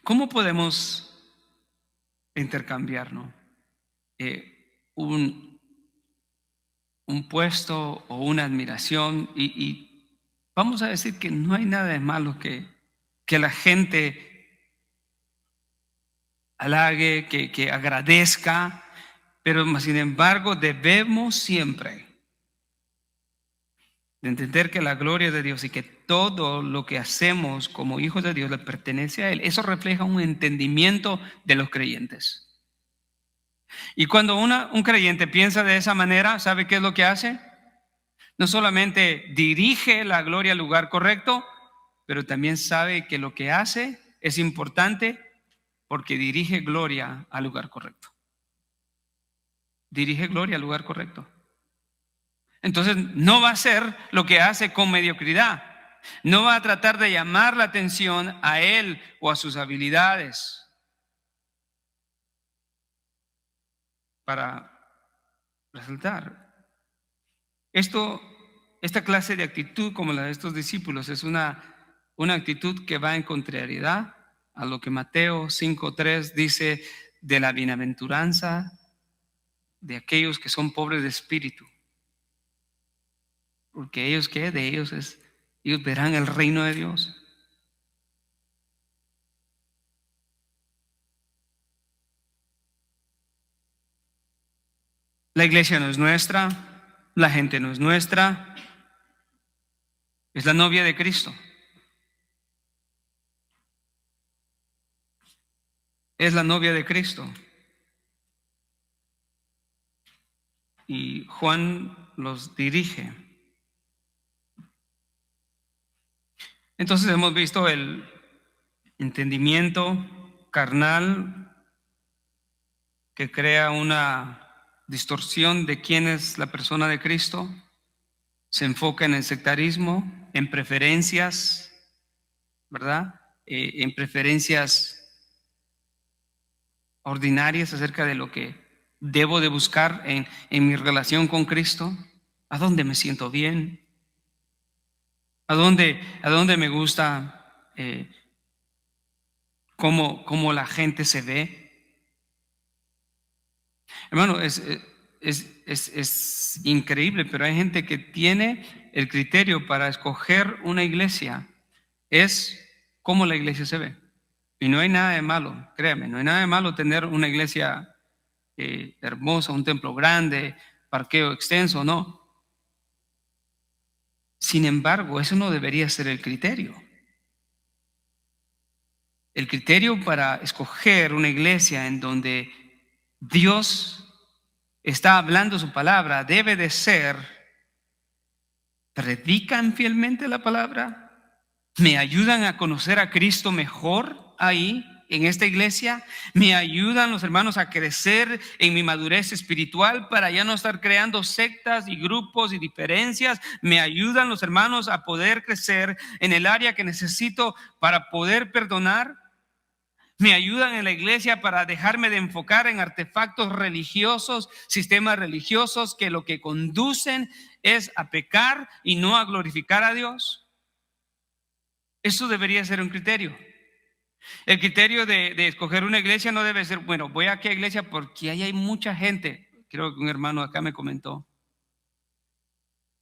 ¿Cómo podemos intercambiarnos un puesto o una admiración? Y vamos a decir que no hay nada de malo que la gente halague, que agradezca, pero sin embargo debemos siempre de entender que la gloria de Dios y que todo lo que hacemos como hijos de Dios le pertenece a Él. Eso refleja un entendimiento de los creyentes. Y cuando un creyente piensa de esa manera, ¿sabe qué es lo que hace? No solamente dirige la gloria al lugar correcto, pero también sabe que lo que hace es importante porque dirige gloria al lugar correcto. Dirige gloria al lugar correcto. Entonces no va a hacer lo que hace con mediocridad. No va a tratar de llamar la atención a él o a sus habilidades para resaltar. Esta clase de actitud como la de estos discípulos es una actitud que va en contrariedad a lo que Mateo 5:3 dice de la bienaventuranza de aquellos que son pobres de espíritu. Porque ellos, ¿qué? De ellos ellos verán el reino de Dios. La iglesia no es nuestra, la gente no es nuestra, es la novia de Cristo. Es la novia de Cristo. Y Juan los dirige. Entonces hemos visto el entendimiento carnal que crea una distorsión de quién es la persona de Cristo. Se enfoca en el sectarismo, en preferencias, ¿verdad? En preferencias ordinarias acerca de lo que debo de buscar en mi relación con Cristo. ¿A dónde me siento bien? ¿A dónde me gusta cómo la gente se ve? Hermano, es increíble, pero hay gente que tiene el criterio para escoger una iglesia, es cómo la iglesia se ve. Y no hay nada de malo, créame, no hay nada de malo tener una iglesia hermosa, un templo grande, parqueo extenso, no. Sin embargo, eso no debería ser el criterio. El criterio para escoger una iglesia en donde Dios está hablando su palabra debe de ser: ¿predican fielmente la palabra? ¿Me ayudan a conocer a Cristo mejor ahí, en esta iglesia? ¿Me ayudan los hermanos a crecer en mi madurez espiritual para ya no estar creando sectas y grupos y diferencias? ¿Me ayudan los hermanos a poder crecer en el área que necesito para poder perdonar? ¿Me ayudan en la iglesia para dejarme de enfocar en artefactos religiosos, sistemas religiosos que lo que conducen es a pecar y no a glorificar a Dios? Eso debería ser un criterio. El criterio de escoger una iglesia no debe ser, bueno, voy a qué iglesia porque ahí hay mucha gente. Creo que un hermano acá me comentó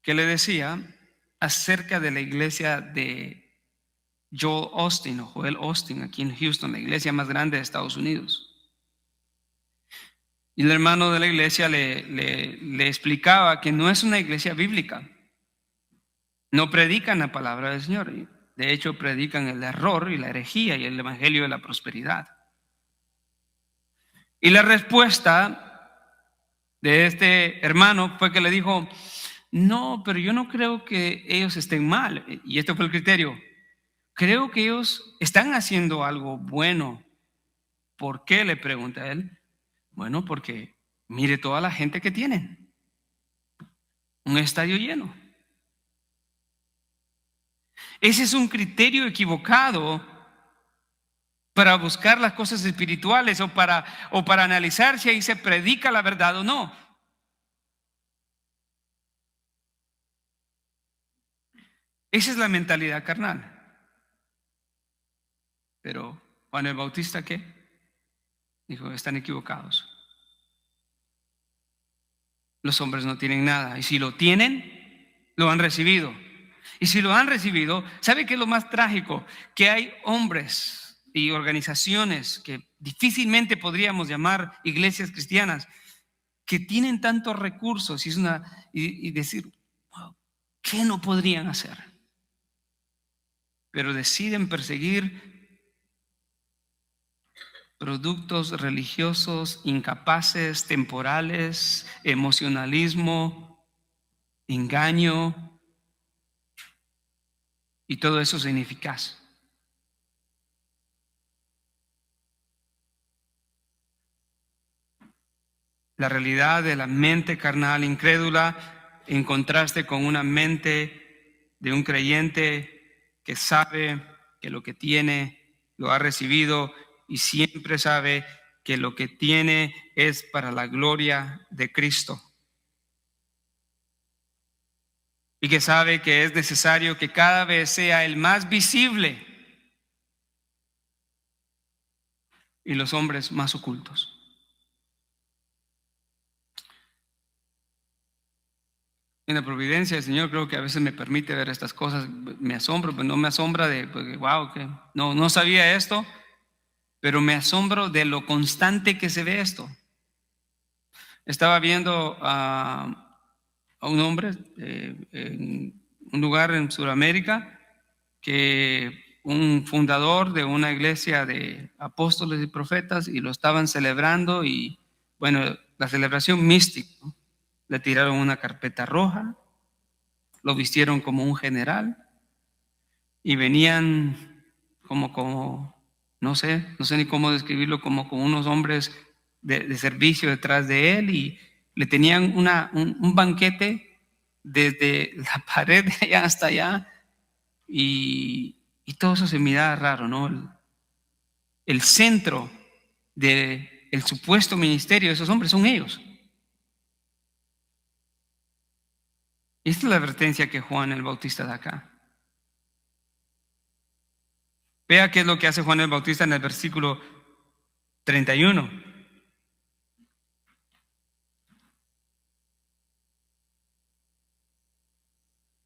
que le decía acerca de la iglesia de Joel Austin, aquí en Houston, la iglesia más grande de Estados Unidos. Y el hermano de la iglesia le explicaba que no es una iglesia bíblica. No predican la palabra del Señor. De hecho, predican el error y la herejía y el evangelio de la prosperidad. Y la respuesta de este hermano fue que le dijo: no, pero yo no creo que ellos estén mal. Y este fue el criterio. Creo que ellos están haciendo algo bueno. ¿Por qué?, le pregunta él. Bueno, porque mire toda la gente que tienen. Un estadio lleno. Ese es un criterio equivocado para buscar las cosas espirituales o para analizar si ahí se predica la verdad o no. Esa es la mentalidad carnal. Pero Juan el Bautista, ¿qué? Dijo: están equivocados. Los hombres no tienen nada, y si lo tienen, lo han recibido. Y si lo han recibido, ¿sabe qué es lo más trágico? Que hay hombres y organizaciones que difícilmente podríamos llamar iglesias cristianas, que tienen tantos recursos y decir, wow, ¿qué no podrían hacer? Pero deciden perseguir productos religiosos incapaces, temporales, emocionalismo, engaño, y todo eso es ineficaz. La realidad de la mente carnal incrédula en contraste con una mente de un creyente que sabe que lo que tiene lo ha recibido y siempre sabe que lo que tiene es para la gloria de Cristo. Y que sabe que es necesario que cada vez sea el más visible y los hombres más ocultos. En la providencia del Señor creo que a veces me permite ver estas cosas. Me asombro, pero no me asombra de, pues, wow, que no sabía esto, pero me asombro de lo constante que se ve esto. Estaba viendo a un hombre en un lugar en Sudamérica, que un fundador de una iglesia de apóstoles y profetas, y lo estaban celebrando, y bueno, la celebración mística, ¿no? Le tiraron una carpeta roja, lo vistieron como un general y venían como no sé ni cómo describirlo, como unos hombres de servicio detrás de él, y le tenían un banquete desde la pared de allá hasta allá, y todo eso se miraba raro, ¿no? El centro del supuesto ministerio de esos hombres son ellos. Esta es la advertencia que Juan el Bautista da acá. Vea qué es lo que hace Juan el Bautista en el versículo 31.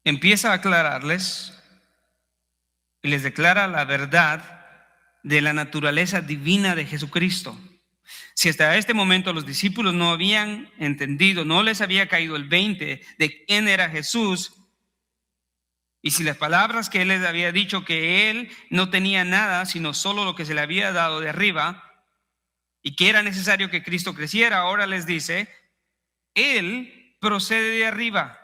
Empieza a aclararles y les declara la verdad de la naturaleza divina de Jesucristo. Si hasta este momento los discípulos no habían entendido, no les había caído el 20 de quién era Jesús, y si las palabras que él les había dicho, que él no tenía nada sino solo lo que se le había dado de arriba, y que era necesario que Cristo creciera, ahora les dice, él procede de arriba.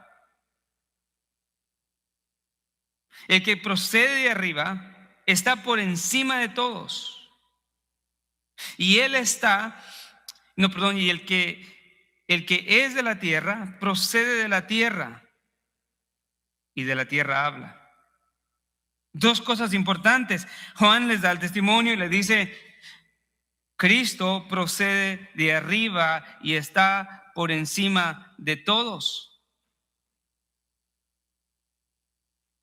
El que procede de arriba está por encima de todos. Y él está, no, perdón, y el que es de la tierra procede de la tierra y de la tierra habla. Dos cosas importantes. Juan les da el testimonio y le dice, Cristo procede de arriba y está por encima de todos.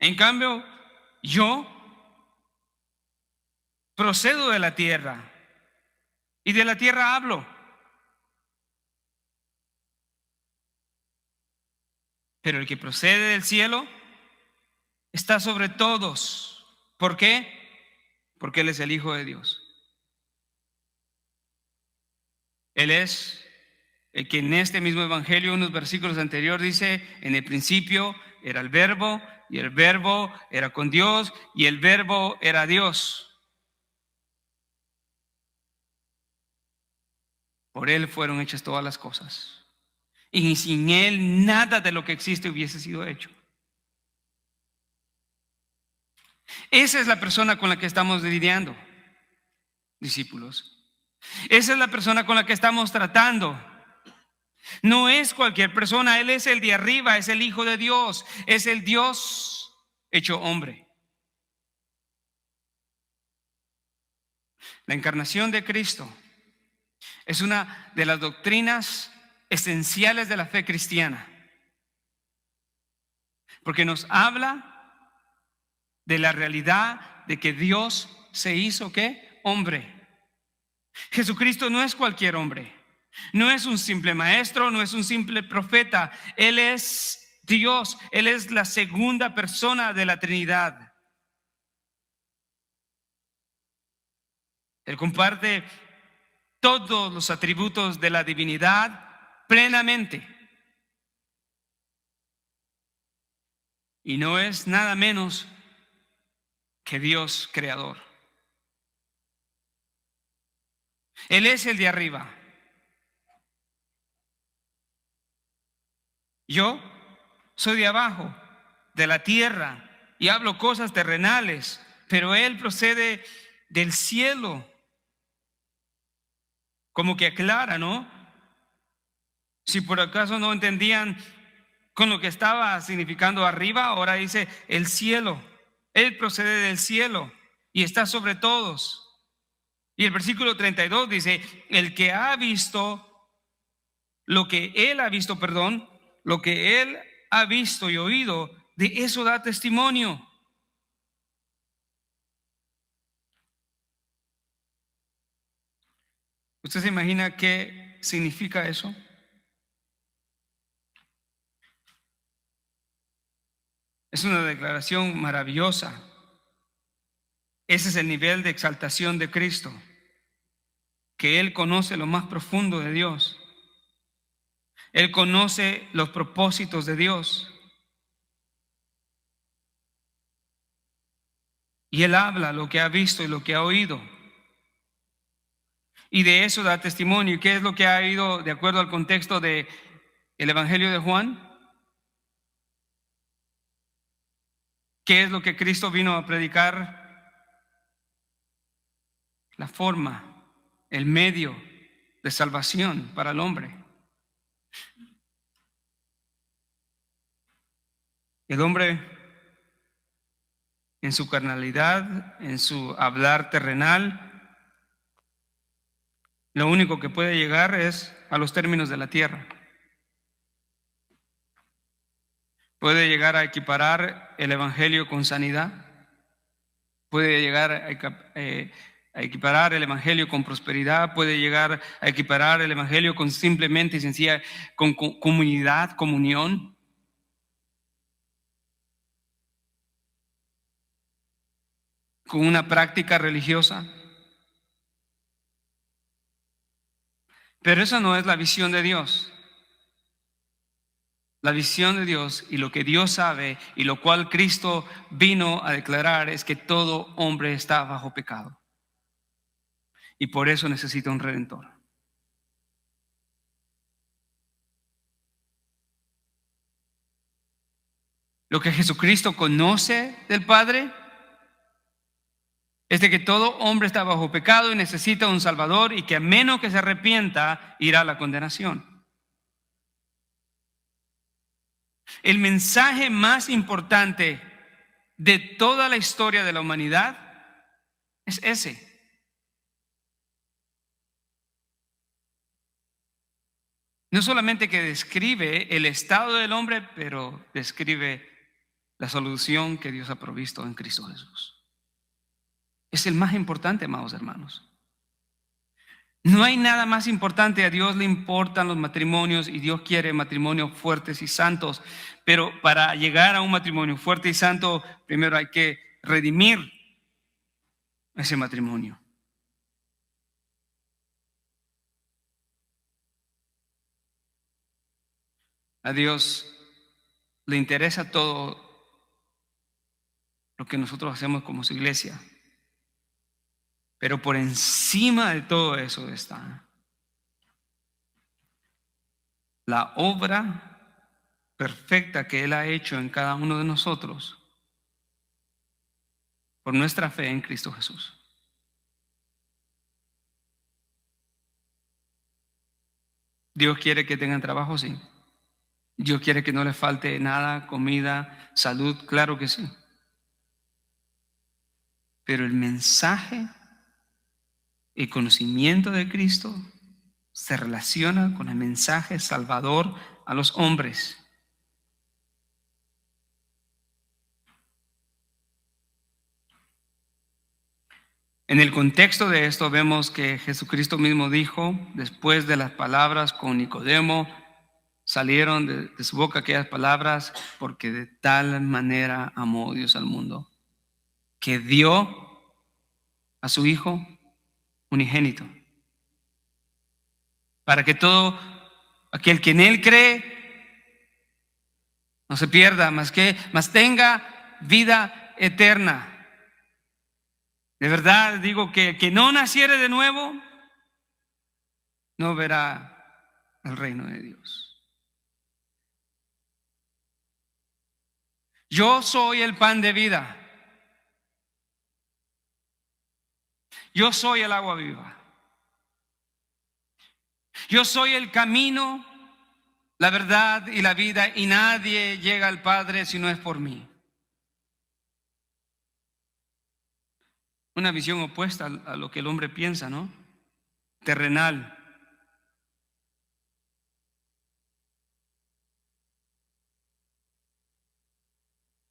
En cambio, yo procedo de la tierra y de la tierra hablo. Pero el que procede del cielo está sobre todos. ¿Por qué? Porque Él es el Hijo de Dios. Él es el que en este mismo evangelio, unos versículos anteriores, dice: en el principio era el verbo, y el verbo era con Dios, y el verbo era Dios. Por Él fueron hechas todas las cosas, y sin Él nada de lo que existe hubiese sido hecho. Esa es la persona con la que estamos lidiando, discípulos. Esa es la persona con la que estamos tratando. No es cualquier persona. Él es el de arriba, es el Hijo de Dios, es el Dios hecho hombre. La encarnación de Cristo es una de las doctrinas esenciales de la fe cristiana, porque nos habla de la realidad de que Dios se hizo ¿qué? Hombre. Jesucristo no es cualquier hombre, no es un simple maestro, no es un simple profeta. Él es Dios, Él es la segunda persona de la Trinidad. Él comparte todos los atributos de la divinidad plenamente. Y no es nada menos que Dios creador. Él es el de arriba. Yo soy de abajo, de la tierra, y hablo cosas terrenales, pero Él procede del cielo. Como que aclara, ¿no? Si por acaso no entendían con lo que estaba significando arriba, ahora dice el cielo. Él procede del cielo y está sobre todos. Y el versículo 32 dice: el que ha visto lo que Él ha visto, lo que Él ha visto y oído, de eso da testimonio. ¿Usted se imagina qué significa eso? Es una declaración maravillosa. Ese es el nivel de exaltación de Cristo, que Él conoce lo más profundo de Dios. Él conoce los propósitos de Dios. Y Él habla lo que ha visto y lo que ha oído. Y de eso da testimonio. ¿Y qué es lo que ha oído de acuerdo al contexto del Evangelio de Juan? ¿Qué es lo que Cristo vino a predicar? La forma, el medio de salvación para el hombre. El hombre, en su carnalidad, en su hablar terrenal, lo único que puede llegar es a los términos de la tierra. Puede llegar a equiparar el Evangelio con sanidad. Puede llegar a equiparar el Evangelio con prosperidad. Puede llegar a equiparar el Evangelio con simplemente y sencilla, con comunidad, comunión. Con una práctica religiosa. Pero esa no es la visión de Dios. La visión de Dios y lo que Dios sabe y lo cual Cristo vino a declarar es que todo hombre está bajo pecado. Y por eso necesita un redentor. Lo que Jesucristo conoce del Padre es de que todo hombre está bajo pecado y necesita un Salvador, y que a menos que se arrepienta irá a la condenación. El mensaje más importante de toda la historia de la humanidad es ese. No solamente que describe el estado del hombre, pero describe la solución que Dios ha provisto en Cristo Jesús. Es el más importante, amados hermanos. No hay nada más importante. A Dios le importan los matrimonios y Dios quiere matrimonios fuertes y santos. Pero para llegar a un matrimonio fuerte y santo, primero hay que redimir ese matrimonio. A Dios le interesa todo lo que nosotros hacemos como su iglesia. Pero por encima de todo eso está la obra perfecta que Él ha hecho en cada uno de nosotros por nuestra fe en Cristo Jesús. Dios quiere que tengan trabajo, sí. Dios quiere que no les falte nada, comida, salud, claro que sí. Pero el mensaje y conocimiento de Cristo se relaciona con el mensaje salvador a los hombres. En el contexto de esto vemos que Jesucristo mismo dijo, después de las palabras con Nicodemo, salieron de su boca aquellas palabras, porque de tal manera amó Dios al mundo, que dio a su Hijo unigénito, para que todo aquel que en Él cree no se pierda, mas tenga vida eterna. De verdad digo que el que no naciere de nuevo no verá el reino de Dios. Yo soy el pan de vida. Yo soy el agua viva. Yo soy el camino, la verdad y la vida, y nadie llega al Padre si no es por mí. Una visión opuesta a lo que el hombre piensa, ¿no? Terrenal.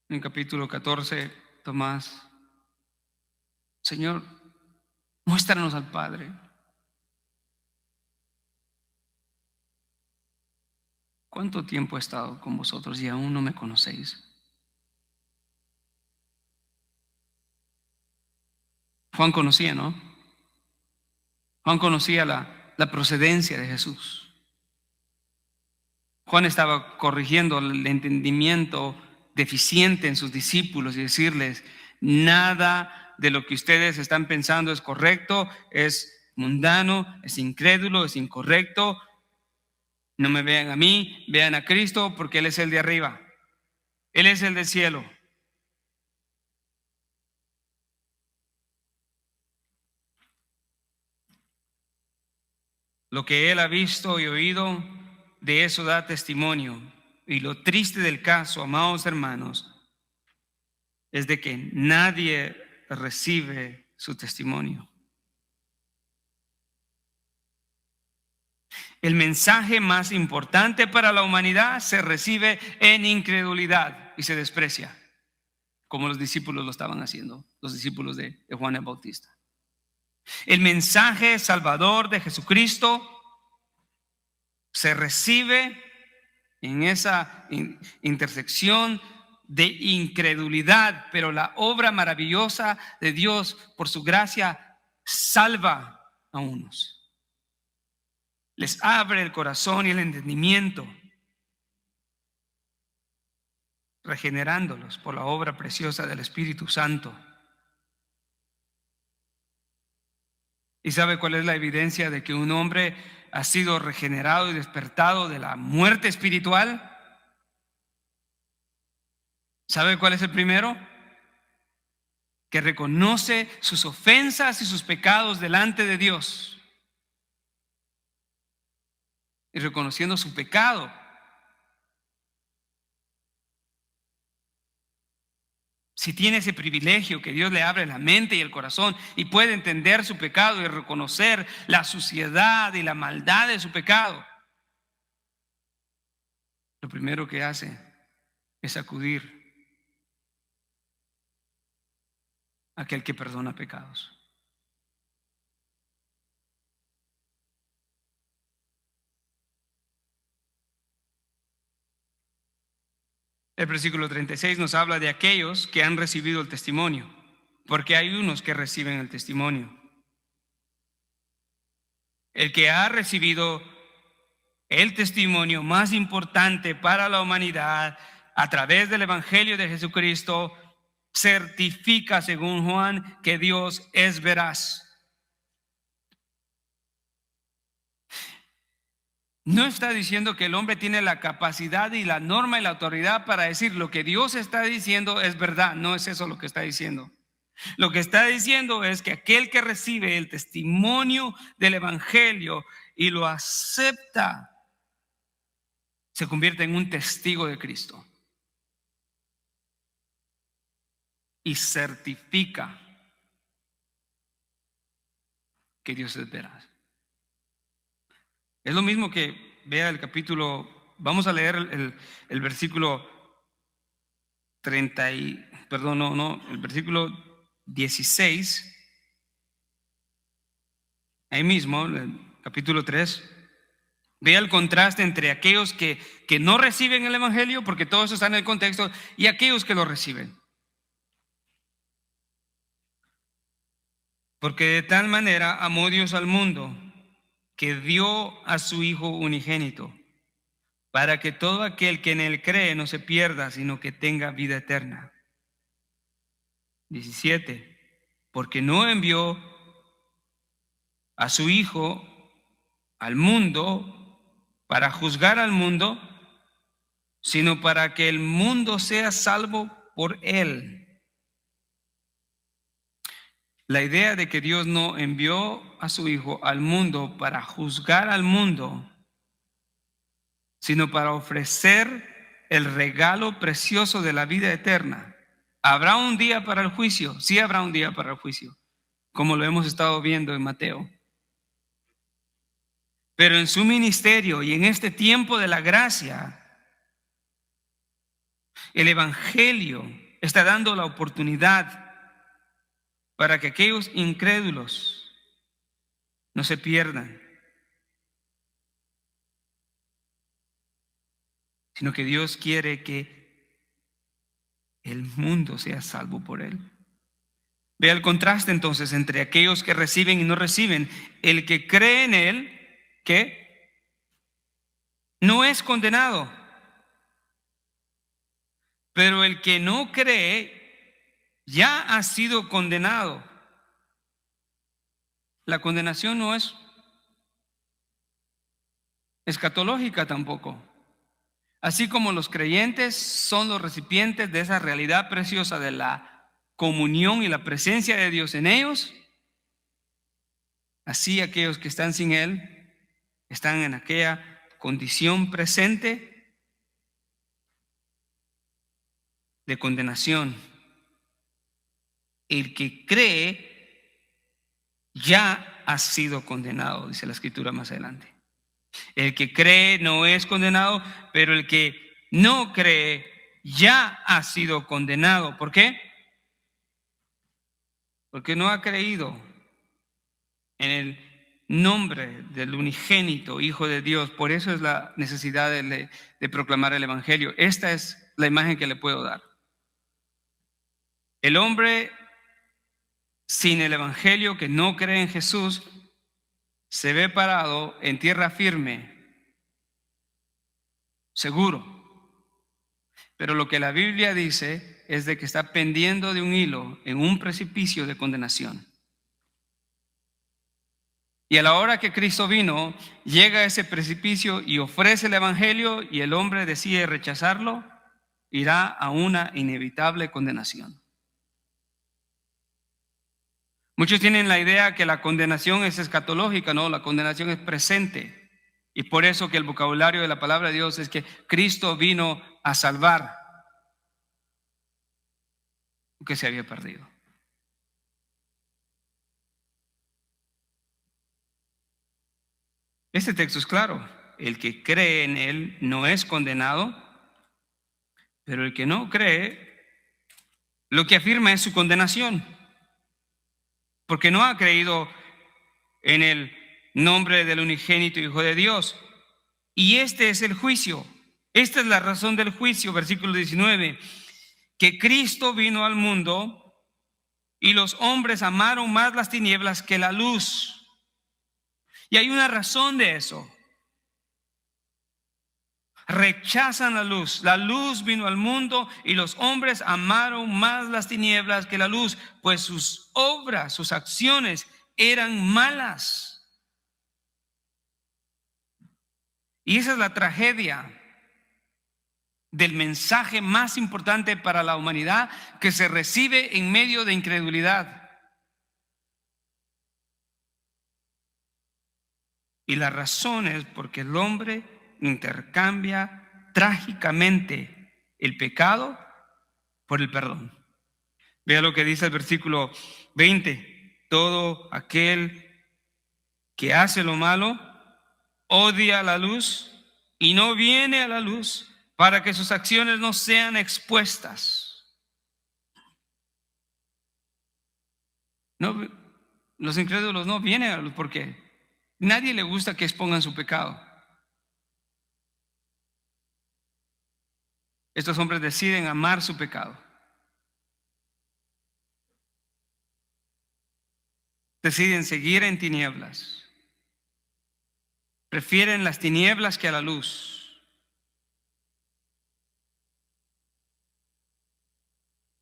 En capítulo 14, Tomás, Señor, muéstranos al Padre. ¿Cuánto tiempo he estado con vosotros y aún no me conocéis? Juan conocía, ¿no? Juan conocía la procedencia de Jesús. Juan estaba corrigiendo el entendimiento deficiente en sus discípulos y decirles, nada de lo que ustedes están pensando es correcto, es mundano, es incrédulo, es incorrecto. No me vean a mí, vean a Cristo, porque Él es el de arriba. Él es el del cielo. Lo que Él ha visto y oído, de eso da testimonio. Y lo triste del caso, amados hermanos, es de que nadie recibe su testimonio. El mensaje más importante para la humanidad se recibe en incredulidad y se desprecia, como los discípulos lo estaban haciendo, los discípulos de Juan el Bautista. El mensaje salvador de Jesucristo se recibe en esa intersección de incredulidad, pero la obra maravillosa de Dios por su gracia salva a unos. Les abre el corazón y el entendimiento, regenerándolos por la obra preciosa del Espíritu Santo. ¿Y sabe cuál es la evidencia de que un hombre ha sido regenerado y despertado de la muerte espiritual? ¿Sabe cuál es el primero? Que reconoce sus ofensas y sus pecados delante de Dios. Y reconociendo su pecado, si tiene ese privilegio que Dios le abre la mente y el corazón y puede entender su pecado y reconocer la suciedad y la maldad de su pecado, lo primero que hace es acudir a aquel que perdona pecados. El versículo 36 nos habla de aquellos que han recibido el testimonio. porque hay unos que reciben el testimonio. El que ha recibido el testimonio más importante para la humanidad a través del Evangelio de Jesucristo certifica, según Juan, que Dios es veraz. No está diciendo que el hombre tiene la capacidad y la norma y la autoridad para decir lo que Dios está diciendo es verdad. No es eso lo que está diciendo. Lo que está diciendo es que aquel que recibe el testimonio del Evangelio y lo acepta, se convierte en un testigo de Cristo y certifica que Dios es veraz. Es lo mismo que vea el capítulo, vamos a leer el versículo 30 y, perdón, el versículo 16, ahí mismo, el capítulo 3. Vea el contraste entre aquellos que no reciben el Evangelio, porque todo eso está en el contexto, y aquellos que lo reciben. Porque de tal manera amó Dios al mundo, que dio a su Hijo unigénito, para que todo aquel que en él cree no se pierda, sino que tenga vida eterna. 17. Porque no envió a su Hijo al mundo para juzgar al mundo, sino para que el mundo sea salvo por él. La idea de que Dios no envió a su Hijo al mundo para juzgar al mundo, sino para ofrecer el regalo precioso de la vida eterna. ¿Habrá un día para el juicio? Sí, habrá un día para el juicio, como lo hemos estado viendo en Mateo. Pero en su ministerio y en este tiempo de la gracia, el Evangelio está dando la oportunidad para que aquellos incrédulos no se pierdan, sino que Dios quiere que el mundo sea salvo por él. Vea el contraste entonces entre aquellos que reciben y no reciben. El que cree en él, que no es condenado, pero el que no cree ya ha sido condenado. La condenación no es escatológica tampoco. Así como los creyentes son los recipientes de esa realidad preciosa de la comunión y la presencia de Dios en ellos, así aquellos que están sin él están en aquella condición presente de condenación. El que cree ya ha sido condenado, dice la escritura más adelante. El que cree no es condenado, pero el que no cree ya ha sido condenado. ¿Por qué? Porque no ha creído en el nombre del unigénito Hijo de Dios. Por eso es la necesidad de proclamar el Evangelio. Esta es la imagen que le puedo dar. El hombre sin el Evangelio, que no cree en Jesús, se ve parado en tierra firme, seguro. Pero lo que la Biblia dice es de que está pendiendo de un hilo en un precipicio de condenación. Y a la hora que Cristo vino, llega a ese precipicio y ofrece el Evangelio, y el hombre decide rechazarlo, irá a una inevitable condenación. Muchos tienen la idea que la condenación es escatológica. No, la condenación es presente. Y por eso que el vocabulario de la palabra de Dios es que Cristo vino a salvar lo que se había perdido. Este texto es claro. El que cree en él no es condenado, pero el que no cree, lo que afirma es su condenación, porque no ha creído en el nombre del unigénito Hijo de Dios. Y este es el juicio. Esta es la razón del juicio, versículo 19, que Cristo vino al mundo y los hombres amaron más las tinieblas que la luz. Y hay una razón de eso. Rechazan la luz. La luz vino al mundo y los hombres amaron más las tinieblas que la luz, pues sus obras, sus acciones eran malas. Y esa es la tragedia del mensaje más importante para la humanidad, que se recibe en medio de incredulidad. Y la razón es porque el hombre intercambia trágicamente el pecado por el perdón. Vea lo que dice el versículo 20. Todo aquel que hace lo malo odia la luz y no viene a la luz para que sus acciones no sean expuestas. No, los incrédulos no vienen a la luz porque nadie le gusta que expongan su pecado. Estos hombres deciden amar su pecado. Deciden seguir en tinieblas. Prefieren las tinieblas que a la luz.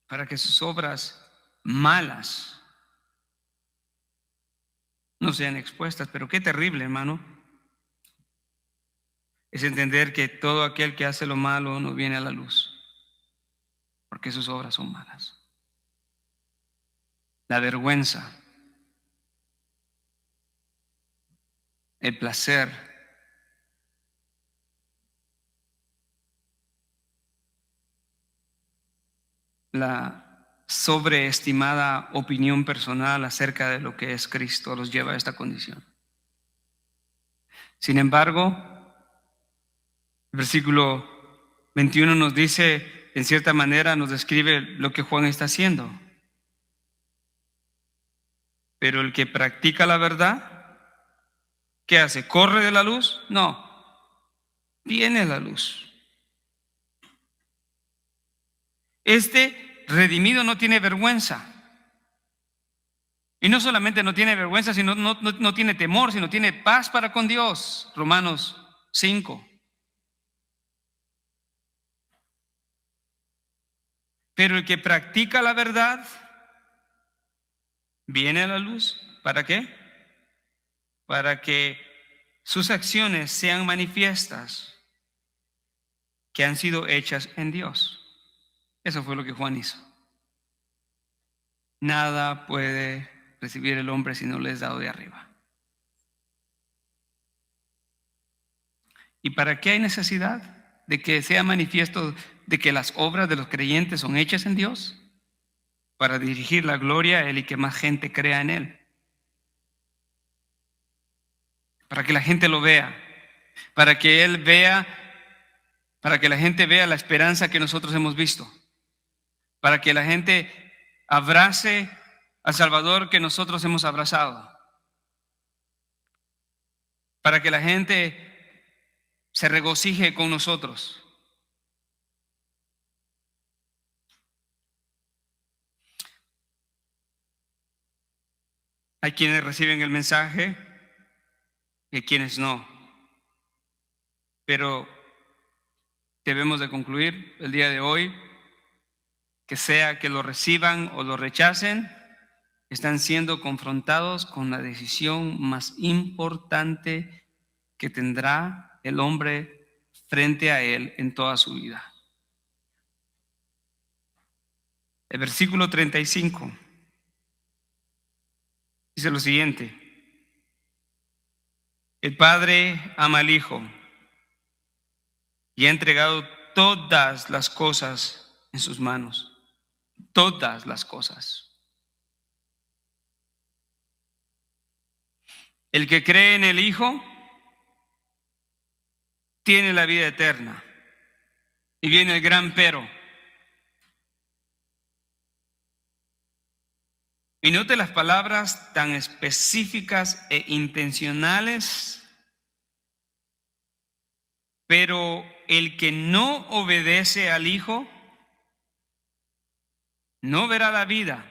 Para que sus obras malas no sean expuestas. Pero qué terrible, hermano, es entender que todo aquel que hace lo malo no viene a la luz, porque sus obras son malas. La vergüenza, el placer, la sobreestimada opinión personal acerca de lo que es Cristo los lleva a esta condición. Sin embargo, el versículo 21 nos dice, en cierta manera nos describe lo que Juan está haciendo. Pero el que practica la verdad, ¿qué hace? ¿Corre de la luz? No, viene la luz. Este redimido no tiene vergüenza. Y no solamente no tiene vergüenza, sino no tiene temor, sino tiene paz para con Dios. Romanos 5. Pero el que practica la verdad viene a la luz. ¿Para qué? Para que sus acciones sean manifiestas, que han sido hechas en Dios. Eso fue lo que Juan hizo. Nada puede recibir el hombre si no le es dado de arriba. ¿Y para qué hay necesidad de que sea manifiesto de que las obras de los creyentes son hechas en Dios? Para dirigir la gloria a Él y que más gente crea en Él. Para que la gente lo vea. Para que Él vea, para que la gente vea la esperanza que nosotros hemos visto. Para que la gente abrace al Salvador que nosotros hemos abrazado. Para que la gente se regocije con nosotros. Hay quienes reciben el mensaje y quienes no. Pero debemos de concluir el día de hoy que sea que lo reciban o lo rechacen, están siendo confrontados con la decisión más importante que tendrá el hombre frente a él en toda su vida. El versículo 35 dice lo siguiente: el Padre ama al Hijo y ha entregado todas las cosas en sus manos. Todas las cosas. El que cree en el Hijo tiene la vida eterna. Y viene el gran pero. Y note las palabras tan específicas e intencionales. Pero el que no obedece al Hijo no verá la vida,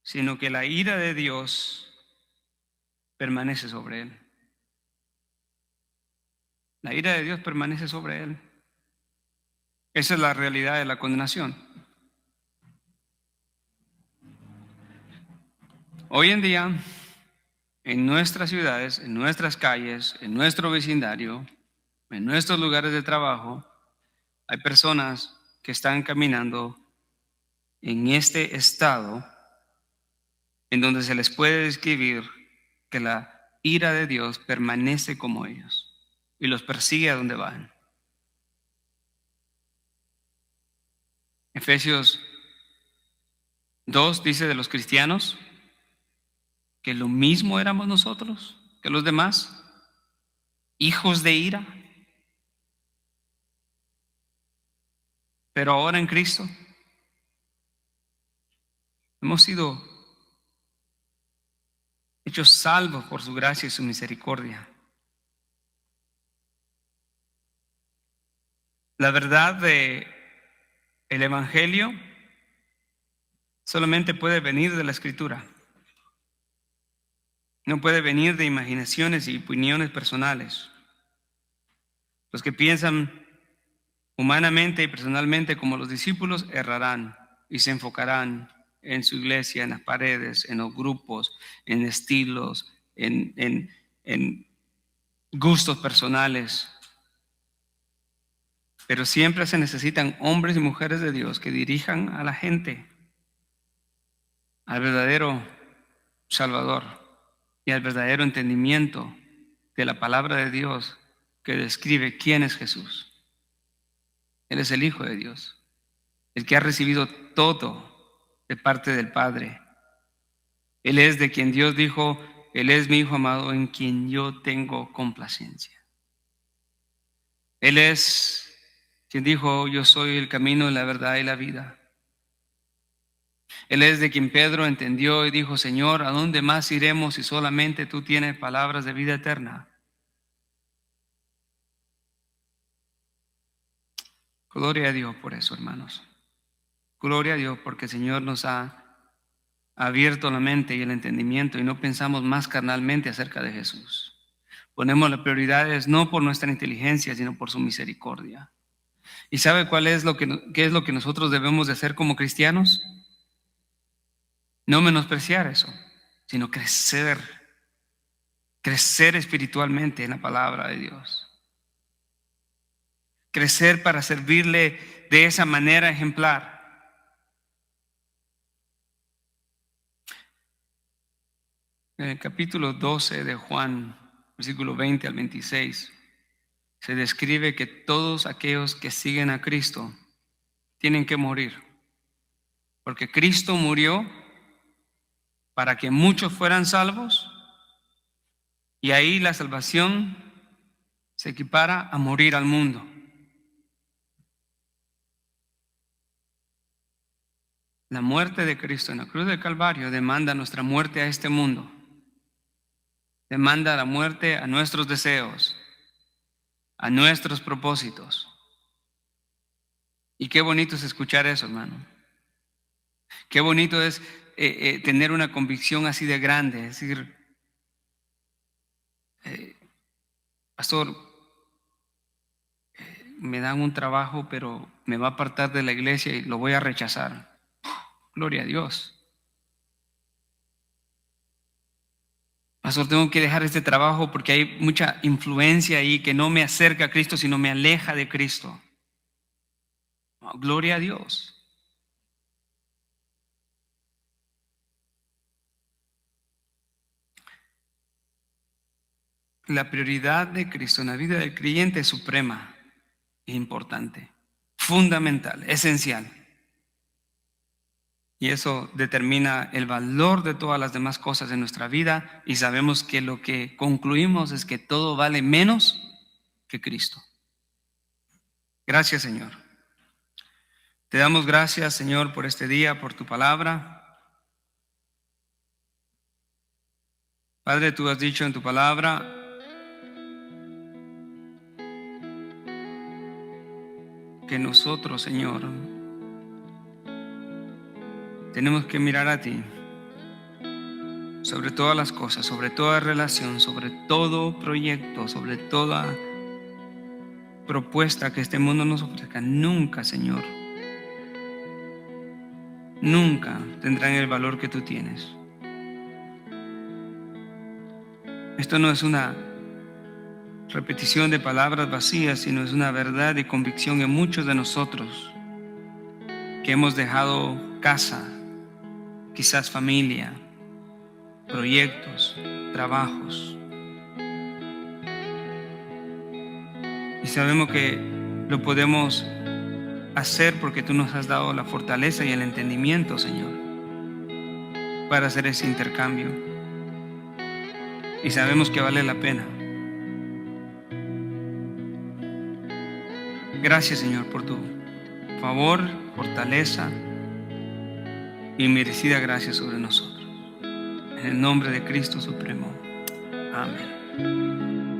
sino que la ira de Dios permanece sobre él. La ira de Dios permanece sobre él. Esa es la realidad de la condenación. Hoy en día, en nuestras ciudades, en nuestras calles, en nuestro vecindario, en nuestros lugares de trabajo, hay personas que están caminando en este estado en donde se les puede describir que la ira de Dios permanece como ellos y los persigue a donde van. Efesios 2 dice de los cristianos que lo mismo éramos nosotros que los demás, hijos de ira, pero ahora en Cristo hemos sido hechos salvos por su gracia y su misericordia. La verdad de el Evangelio solamente puede venir de la Escritura. No puede venir de imaginaciones y opiniones personales. Los que piensan humanamente y personalmente como los discípulos errarán y se enfocarán en su iglesia, en las paredes, en los grupos, en estilos, en gustos personales. Pero siempre se necesitan hombres y mujeres de Dios que dirijan a la gente al verdadero Salvador y al verdadero entendimiento de la palabra de Dios que describe quién es Jesús. Él es el Hijo de Dios, el que ha recibido todo de parte del Padre. Él es de quien Dios dijo, Él es mi Hijo amado en quien yo tengo complacencia. Él es quien dijo, yo soy el camino, la verdad y la vida. Él es de quien Pedro entendió y dijo, Señor, ¿a dónde más iremos si solamente tú tienes palabras de vida eterna? Gloria a Dios por eso, hermanos. Gloria a Dios porque el Señor nos ha abierto la mente y el entendimiento y no pensamos más carnalmente acerca de Jesús. Ponemos las prioridades no por nuestra inteligencia, sino por su misericordia. ¿Y sabe qué es lo que nosotros debemos de hacer como cristianos? No menospreciar eso, sino crecer espiritualmente en la palabra de Dios. Crecer para servirle de esa manera ejemplar. En el capítulo 12 de Juan, versículo 20 al 26, se describe que todos aquellos que siguen a Cristo tienen que morir. Porque Cristo murió para que muchos fueran salvos y ahí la salvación se equipara a morir al mundo. La muerte de Cristo en la cruz del Calvario demanda nuestra muerte a este mundo. Demanda la muerte a nuestros deseos, a nuestros propósitos. Y qué bonito es escuchar eso, hermano. Qué bonito es tener una convicción así de grande. Es decir, pastor, me dan un trabajo, pero me va a apartar de la iglesia y lo voy a rechazar. Gloria a Dios. Pastor, tengo que dejar este trabajo porque hay mucha influencia ahí que no me acerca a Cristo, sino me aleja de Cristo. Oh, gloria a Dios. La prioridad de Cristo en la vida del creyente es suprema, importante, fundamental, esencial. Y eso determina el valor de todas las demás cosas en nuestra vida y sabemos que lo que concluimos es que todo vale menos que Cristo. Gracias, Señor. Te damos gracias, Señor, por este día, por tu palabra. Padre, tú has dicho en tu palabra que nosotros, Señor, tenemos que mirar a ti sobre todas las cosas, sobre toda relación, sobre todo proyecto, sobre toda propuesta que este mundo nos ofrezca. Nunca, Señor, nunca tendrán el valor que tú tienes. Esto no es una repetición de palabras vacías, sino es una verdad y convicción en muchos de nosotros que hemos dejado casa, quizás familia, proyectos, trabajos. Y sabemos que lo podemos hacer porque tú nos has dado la fortaleza y el entendimiento, Señor, para hacer ese intercambio. Y sabemos que vale la pena. Gracias, Señor, por tu favor, fortaleza y merecida gracia sobre nosotros. En el nombre de Cristo Supremo. Amén.